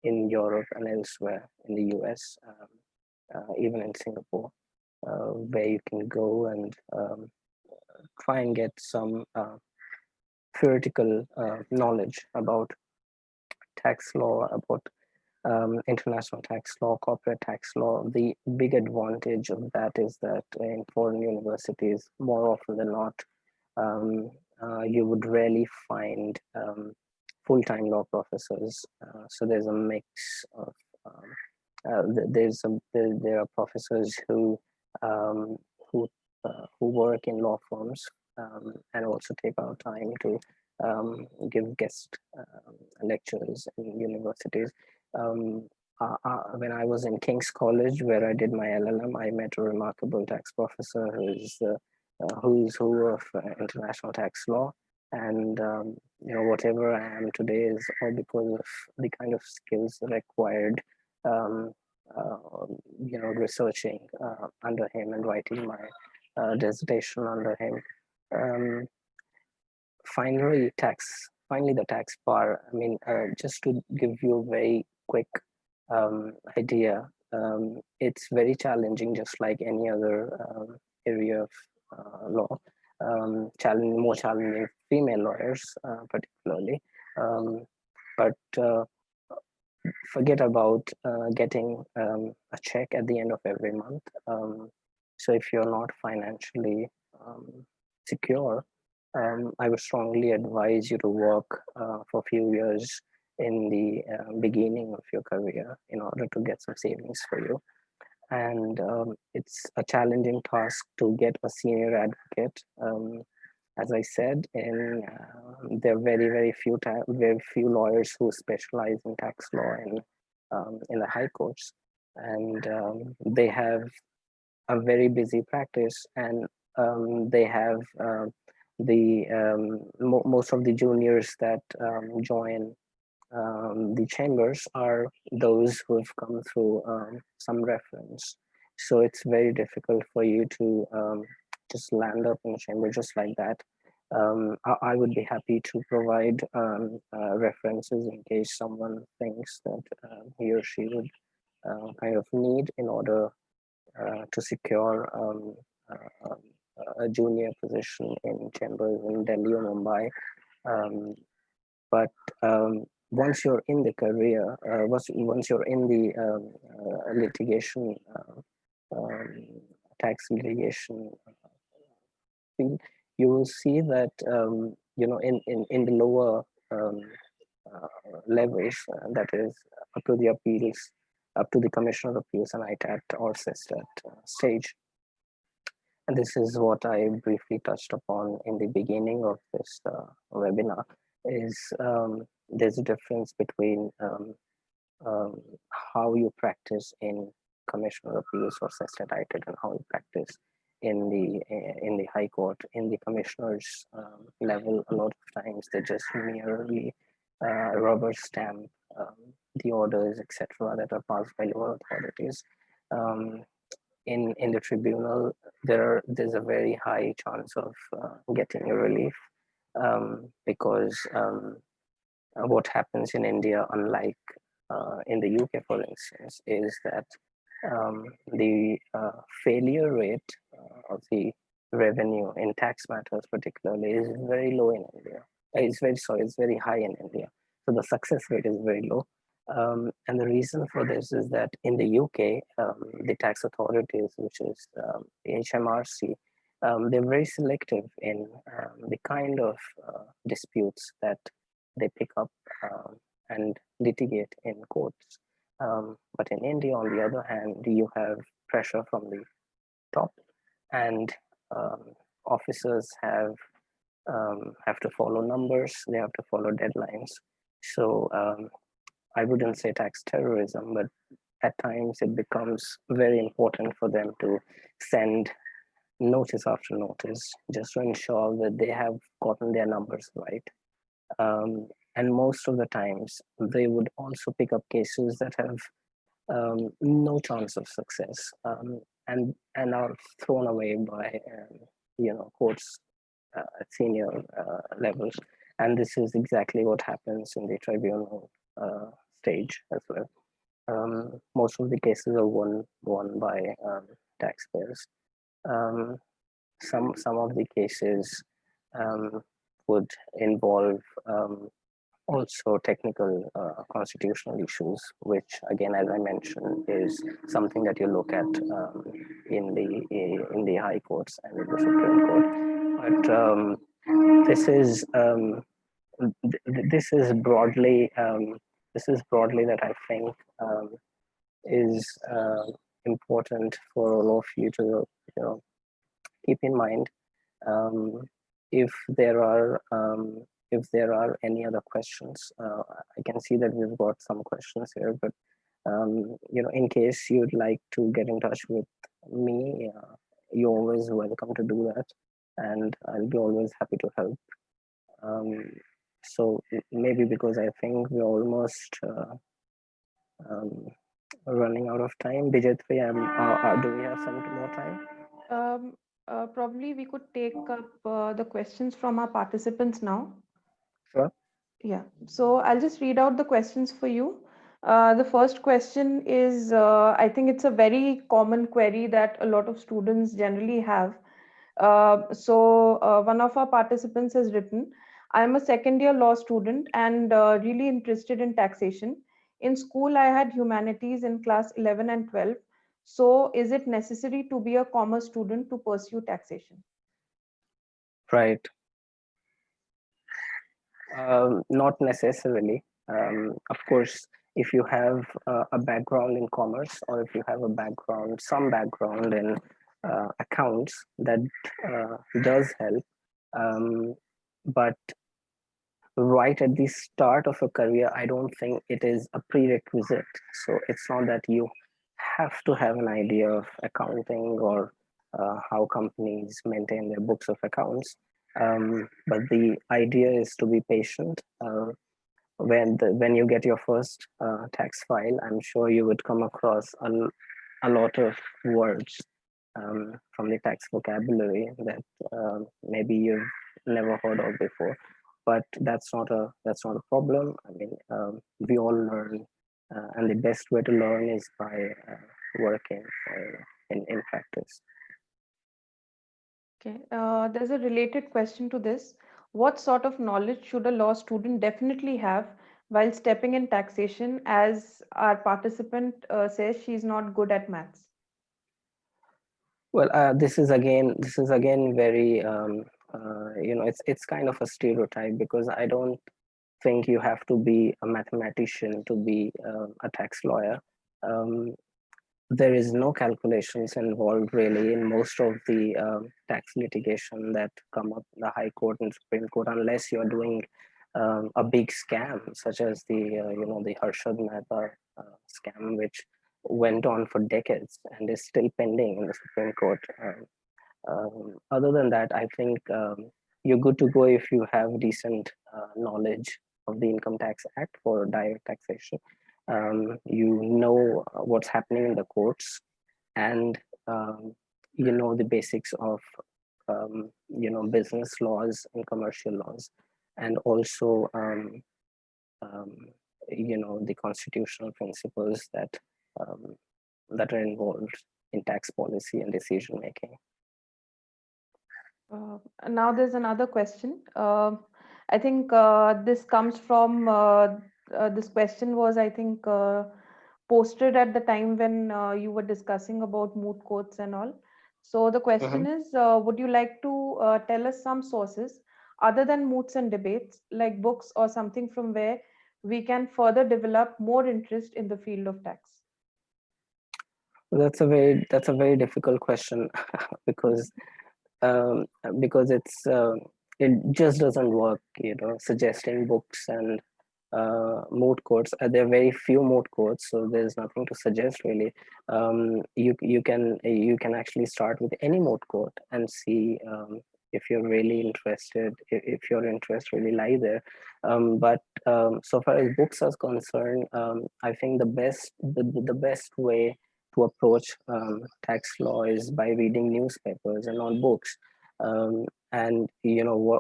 in Europe and elsewhere in the US, even in Singapore, where you can go and try and get some theoretical knowledge about tax law, about international tax law, corporate tax law. The big advantage of that is that in foreign universities, more often than not, you would rarely find full-time law professors. So there's a mix of there are professors who work in law firms and also take out time to give guest lectures in universities. When I was in King's College, where I did my LLM, I met a remarkable tax professor who's who of international tax law. And whatever I am today is all because of the kind of skills required, um, researching under him and writing my dissertation under him. Um, finally the tax bar. I mean, just to give you a very quick idea, it's very challenging, just like any other area of law. More challenging female lawyers, particularly. But forget about getting a check at the end of every month. So if you're not financially secure, I would strongly advise you to work for a few years in the beginning of your career in order to get some savings for you. And it's a challenging task to get a senior advocate. As I said, there are very few lawyers who specialize in tax law in the high courts, and they have a very busy practice, and they have most of the juniors that join the chambers are those who have come through some reference. So it's very difficult for you to just land up in a chamber just like that. I would be happy to provide references in case someone thinks that he or she would kind of need in order to secure a junior position in chambers in Delhi or Mumbai. But once you're in the career, once you're in the litigation, tax litigation field, you will see that in the lower levels, that is up to the appeals, up to the Commissioner of Appeals and ITAT or CESTAT stage. And this is what I briefly touched upon in the beginning of this webinar, is there's a difference between how you practice in Commissioner of Appeals or CESTAT ITAT and how you practice in the High Court. In the Commissioner's level, a lot of times they just merely rubber stamp the orders, etc., that are passed by lower authorities. In the tribunal, there's a very high chance of getting a relief, because what happens in India, unlike in the UK, for instance, is that the failure rate of the revenue in tax matters particularly is very low in India. It's very high in India. So the success rate is very low. And the reason for this is that in the UK, the tax authorities, which is the HMRC, they're very selective in the kind of disputes that they pick up and litigate in courts. But in India, on the other hand, you have pressure from the top, and um, officers have to follow numbers. They have to follow deadlines. So I wouldn't say tax terrorism, but at times it becomes very important for them to send notice after notice just to ensure that they have gotten their numbers right. And most of the times, they would also pick up cases that have no chance of success, and are thrown away by courts at senior levels. And this is exactly what happens in the tribunal stage as well. Most of the cases are won by taxpayers. Um, some of the cases would involve also technical constitutional issues, which again, as I mentioned, is something that you look at in the high courts and in the Supreme Court. But this is broadly that I think is important for all of you to keep in mind. Um, if there are any other questions, I can see that we've got some questions here, but in case you'd like to get in touch with me, you're always welcome to do that, and I'll be always happy to help. So maybe because I think we're almost um, running out of time. Dijitri, do we have some more time? Probably we could take up the questions from our participants now. Sure. Yeah, so I'll just read out the questions for you. The first question is, I think it's a very common query that a lot of students generally have. One of our participants has written, I'm a second year law student and really interested in taxation. In school, I had humanities in class 11 and 12. So, is it necessary to be a commerce student to pursue taxation? Right. Not necessarily. Of course, if you have a background in commerce, or if you have some background in accounts, that does help. But right at the start of a career, I don't think it is a prerequisite. So it's not that you have to have an idea of accounting or how companies maintain their books of accounts. But the idea is to be patient. When you get your first tax file, I'm sure you would come across a lot of words from the tax vocabulary that maybe you've never heard of before. But that's not a problem. I mean, we all learn, and the best way to learn is by working in practice. Okay, there's a related question to this. What sort of knowledge should a law student definitely have while stepping in taxation, as our participant says she's not good at maths? Well, this is again very it's kind of a stereotype, because I don't think you have to be a mathematician to be a tax lawyer. Um, there is no calculations involved really in most of the tax litigation that come up in the High Court and Supreme Court, unless you're doing a big scam, such as the Harshad Mehta scam, which went on for decades and is still pending in the Supreme Court. Other than that, I think you're good to go if you have decent knowledge of the Income Tax Act for direct taxation. You know what's happening in the courts, and you know the basics of business laws and commercial laws, and also the constitutional principles that um, that are involved in tax policy and decision making. Now there's another question. I think this comes from this question was, I think, posted at the time when you were discussing about moot courts and all. So the question Mhm. is, would you like to tell us some sources other than moots and debates, like books or something from where we can further develop more interest in the field of tax? That's a very difficult question because um, it's it just doesn't work, suggesting books and moot courts. There are very few moot courts, so there's nothing to suggest really. You can actually start with any moot court and see if you're really interested, if your interests really lie there. But so far as books are concerned, I think the best way to approach tax law is by reading newspapers and not books. And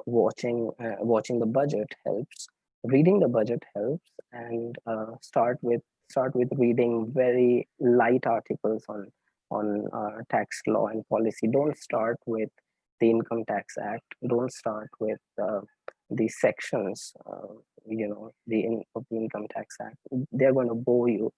watching the budget helps, reading the budget helps, and start with reading very light articles on tax law and policy. Don't start with the Income Tax Act. Don't start with the sections, of the Income Tax Act. They're going to bore you.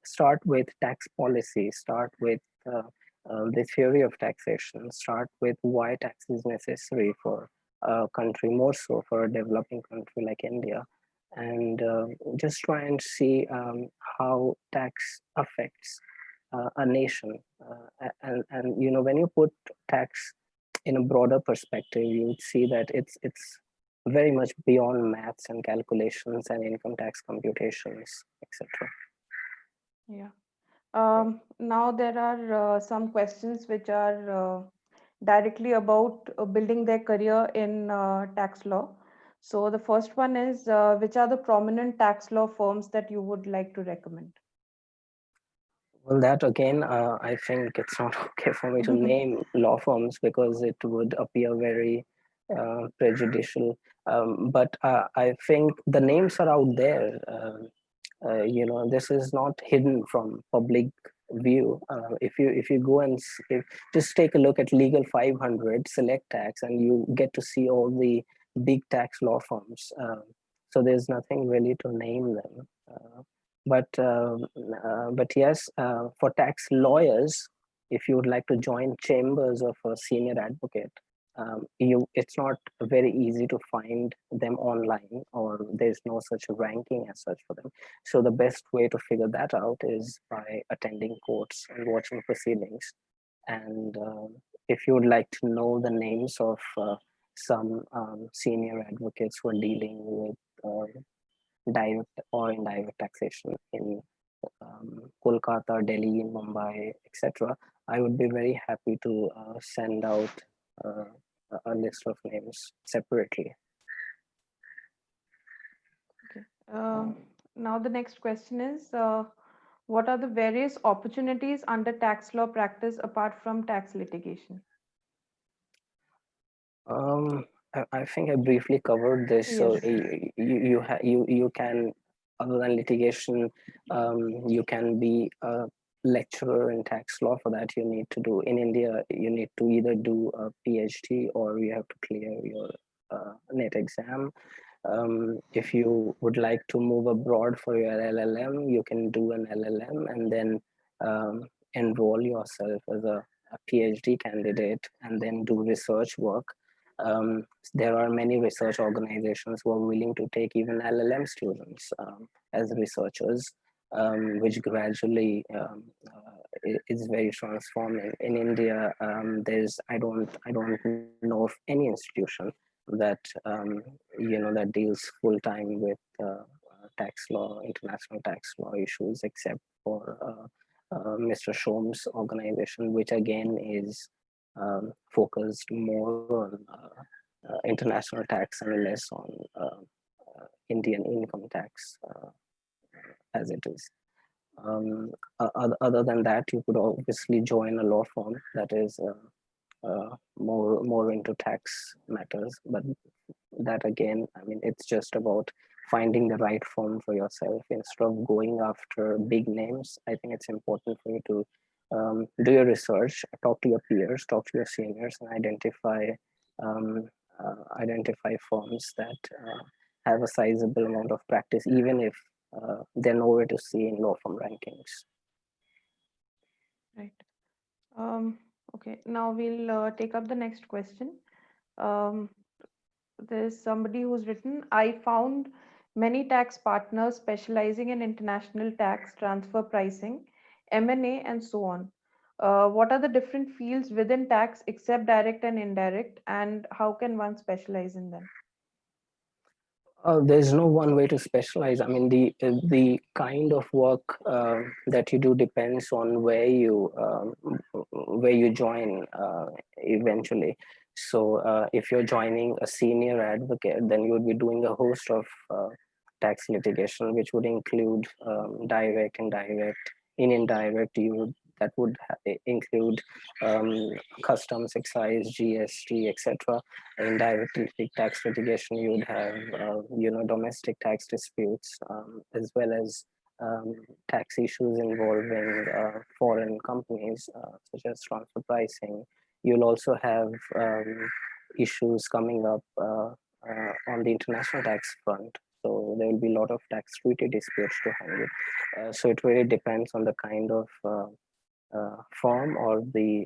Start with tax policy. Start with the theory of taxation. Start with why tax is necessary for a country, more so for a developing country like India, and just try and see how tax affects a nation. And when you put tax in a broader perspective, you would see that it's very much beyond maths and calculations and income tax computations, etc. Yeah. Now there are some questions which are directly about building their career in tax law. So the first one is, which are the prominent tax law firms that you would like to recommend? Well, that again, I think it's not okay for me to name law firms because it would appear very prejudicial. But I think the names are out there. This is not hidden from public view. If you go and if, just take a look at Legal 500, Select Tax, and you get to see all the big tax law firms. So there's nothing really to name them. But yes, for tax lawyers, if you would like to join chambers of a senior advocate, it's not very easy to find them online, or there's no such ranking as such for them. So the best way to figure that out is by attending courts and watching proceedings. And if you would like to know the names of some senior advocates who are dealing with direct or indirect taxation in Kolkata, Delhi, Mumbai, etc., I would be very happy to send out uh, a list of names separately. Okay. Now the next question is, what are the various opportunities under tax law practice apart from tax litigation? I think I briefly covered this. So Yes. you can, other than litigation, you can be a lecturer in tax law. For that, you need to do in India. You need to either do a PhD or you have to clear your net exam. If you would like to move abroad for your LLM, you can do an LLM and then enroll yourself as a PhD candidate and then do research work. There are many research organizations who are willing to take even LLM students as researchers, which gradually is very transforming. In India, I don't know of any institution that that deals full time with tax law, international tax law issues, except for Mr. Shom's organization, which again is focused more on international tax and less on Indian income tax as it is. Other than that, you could obviously join a law firm that is more into tax matters, but that again, I mean, it's just about finding the right firm for yourself instead of going after big names. I think it's important for you to do your research, talk to your peers, talk to your seniors, and um, identify firms that have a sizable amount of practice, even if they're nowhere to see in law firm rankings. Right. Okay, now we'll take up the next question. Um, there's somebody who's written, I found many tax partners specializing in international tax, transfer pricing, M&A, and so on. What are the different fields within tax except direct and indirect, and how can one specialize in them? There's no one way to specialize. I mean, the kind of work that you do depends on where you join eventually. So, if you're joining a senior advocate, then you would be doing a host of tax litigation, which would include direct, indirect. In indirect, that would include customs, excise, GST, etc. Indirect tax litigation, you would have domestic tax disputes, as well as tax issues involving foreign companies, such as transfer pricing. You'll also have issues coming up on the international tax front. So there will be a lot of tax treaty disputes to handle. So it really depends on the kind of firm or the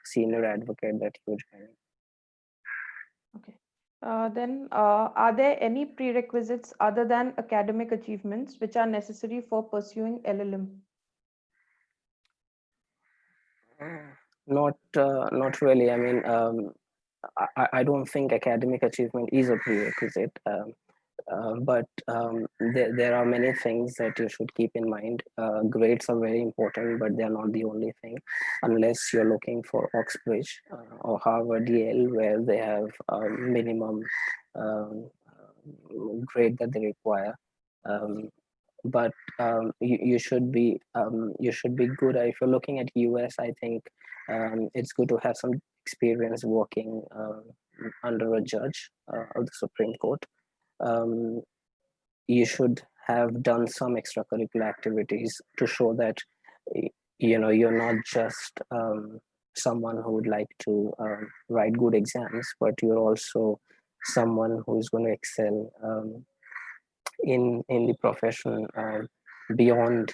senior advocate that you join. Okay. Are there any prerequisites other than academic achievements which are necessary for pursuing LLM? Not really. I mean, I don't think academic achievement is a prerequisite. But there are many things that you should keep in mind. Grades are very important, but they're not the only thing. Unless you're looking for Oxbridge or Harvard, Yale, where they have a minimum grade that they require. Um, but you should be good. If you're looking at US, I think it's good to have some experience working under a judge of the Supreme Court. um, you should have done some extracurricular activities to show that you're not just someone who would like to write good exams, but you're also someone who is going to excel in the profession beyond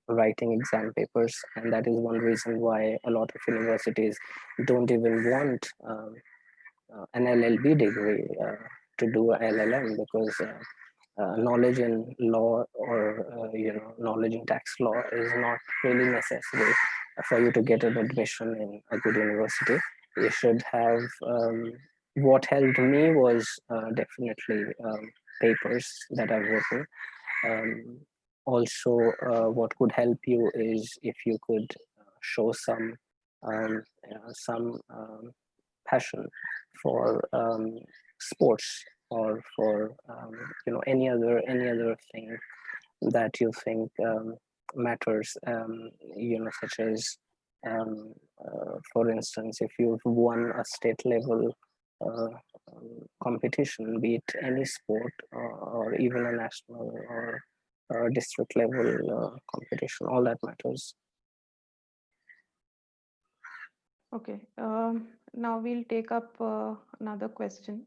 writing exam papers. And that is one reason why a lot of universities don't even want an LLB degree to do a LLM, because knowledge in law or knowledge in tax law is not really necessary for you to get an admission in a good university. You should have what helped me was definitely papers that I've written. um, Also, what could help you is if you could show some passion for sports, or for any other thing that you think matters. Such as for instance, if you've won a state level uh, competition, be it any sport, or even a national or district level competition, all that matters. Okay. Now we'll take up another question.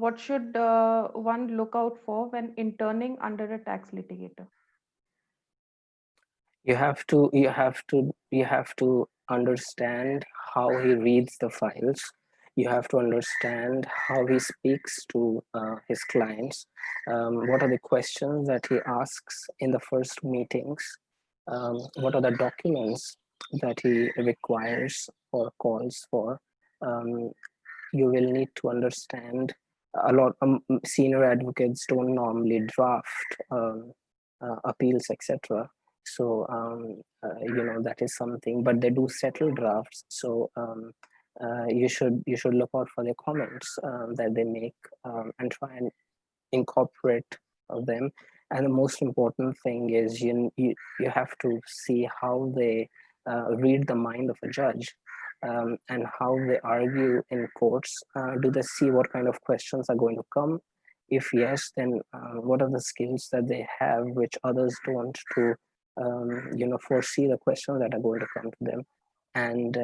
What should one look out for when interning under a tax litigator? You have to understand how he reads the files. You have to understand how he speaks to his clients. What are the questions that he asks in the first meetings? What are the documents that he requires or calls for? um, you will need to understand a lot. Senior advocates don't normally draft appeals, etc. So that is something, but they do settle drafts. So you should look out for their comments that they make, and try and incorporate them. And the most important thing is you have to see how they read the mind of a judge, and how they argue in courts. Do they see what kind of questions are going to come? If yes, then what are the skills that they have which others don't, to foresee the questions that are going to come to them, and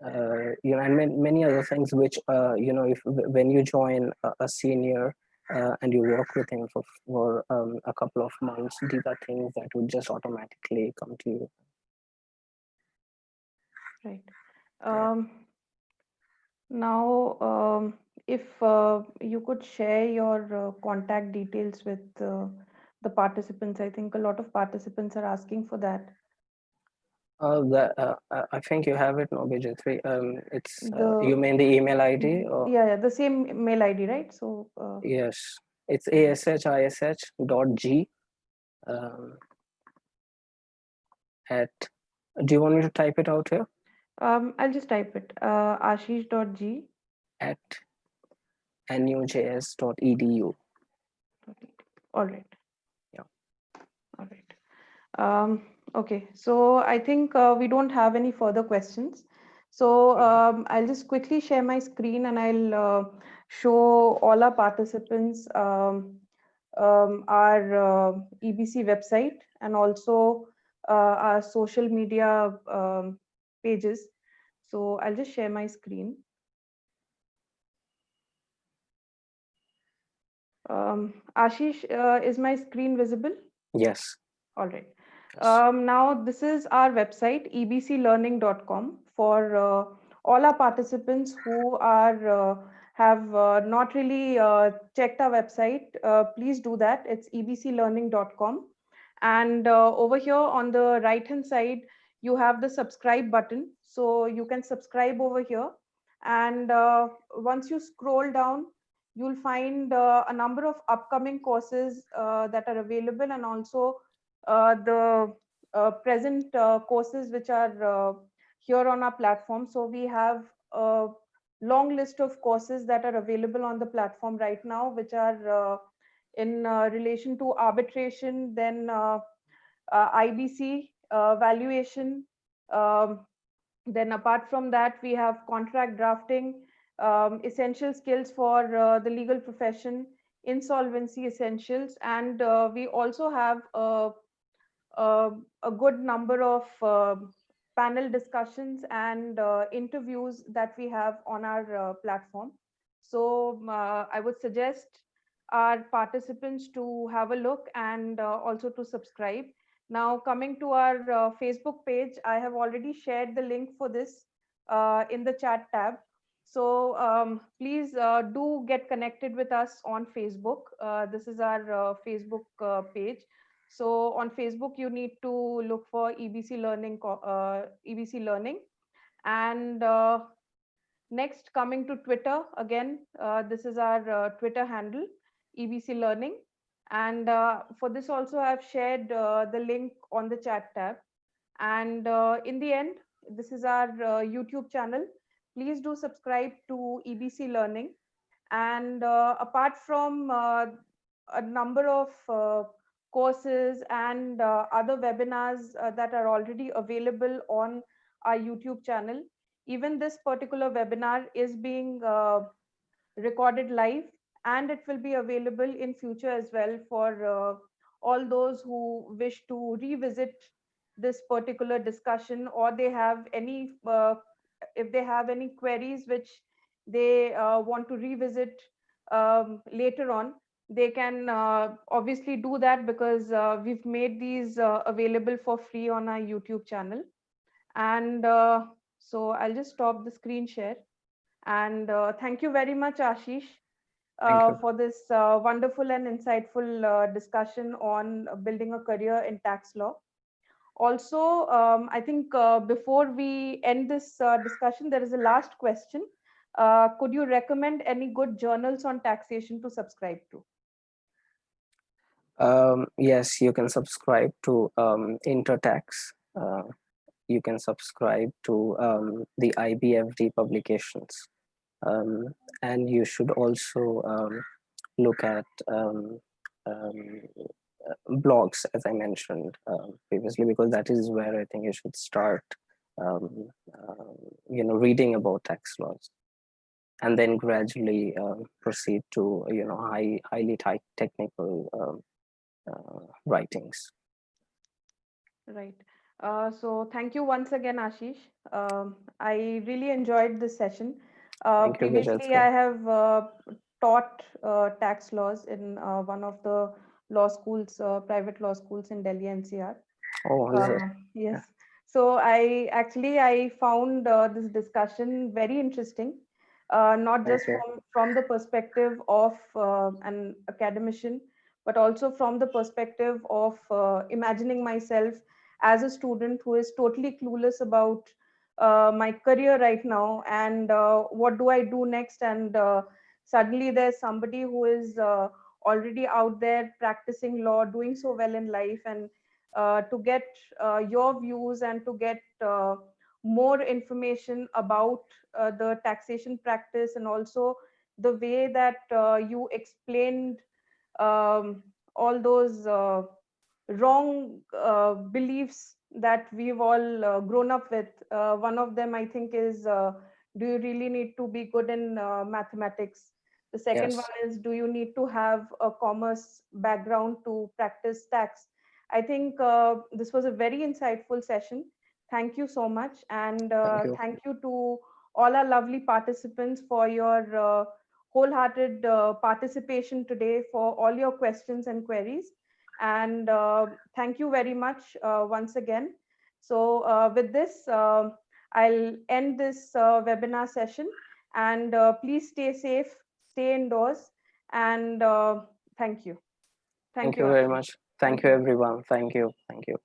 and many other things which if when you join a senior and you work with him for a couple of months, these are things that would just automatically come to you. Right. Yeah. Now, if you could share your contact details with the participants, I think a lot of participants are asking for that. I think you have it, no, BJ3. It's you The mean the email ID, or yeah, the same mail ID, right? So yes, it's ashish.g um, at. Do you want me to type it out here? I'll just type it. Ashish.g. At nujs.edu. All right. Yeah. All right. Okay, so I think we don't have any further questions. So I'll just quickly share my screen and I'll show all our participants our EBC website and also our social media pages. So I'll just share my screen. Ashish, is my screen visible? Yes. All right. Yes. Now, this is our website, ebclearning.com, for all our participants who are have not really checked our website. Please do that. It's ebclearning.com. And over here on the right hand side, you have the subscribe button. So you can subscribe over here. And once you scroll down, you'll find a number of upcoming courses that are available, and also the present courses which are here on our platform. So we have a long list of courses that are available on the platform right now, which are in relation to arbitration, then IBC valuation. Um, then apart from that, we have contract drafting, essential skills for the legal profession, insolvency essentials, and we also have uh, a good number of panel discussions and interviews that we have on our platform. So I would suggest our participants to have a look and also to subscribe. Now, coming to our Facebook page, I have already shared the link for this in the chat tab. So please do get connected with us on Facebook. This is our Facebook page. So on Facebook, you need to look for EBC Learning, EBC Learning. And next, coming to Twitter, again, this is our Twitter handle, EBC Learning. And for this also, I've shared the link on the chat tab. And in the end, this is our YouTube channel. Please do subscribe to EBC Learning. And apart from a number of courses and other webinars that are already available on our YouTube channel, even this particular webinar is being recorded live, and it will be available in future as well for all those who wish to revisit this particular discussion, or they have any if they have any queries which they want to revisit later on, they can obviously do that, because we've made these available for free on our YouTube channel. And so I'll just stop the screen share. And thank you very much, Ashish, Thank you. for this wonderful and insightful discussion on building a career in tax law. Also, I think before we end this discussion, there is a last question. Could you recommend any good journals on taxation to subscribe to? Yes, you can subscribe to Intertax. You can subscribe to the IBFD publications. Um, and you should also look at blogs, as I mentioned previously, because that is where I think you should start, reading about tax laws. and then gradually proceed to highly technical writings. Right. So thank you once again, Ashish. I really enjoyed this session. Thank you, Previously, I Vijayasri. have taught tax laws in one of the law schools, private law schools in Delhi NCR. Oh, is it? Yes. Yeah. So I found this discussion very interesting, not Thank just you. from the perspective of an academician, but also from the perspective of imagining myself as a student who is totally clueless about my career right now and what do I do next. And suddenly there's somebody who is already out there practicing law, doing so well in life, and to get your views and to get more information about the taxation practice, and also the way that you explained um, all those wrong beliefs that we've all grown up with. One of them, I think, is do you really need to be good in mathematics? The second Yes. one is, do you need to have a commerce background to practice tax? I think this was a very insightful session. Thank you so much. And Thank you. thank you to all our lovely participants for your wholehearted participation today, for all your questions and queries. And thank you very much once again. So with this, I'll end this webinar session, and please stay safe, stay indoors, and thank you. Thank Thank you, you very Ashish. much. Thank Thank you, you. everyone. Thank you. Thank you.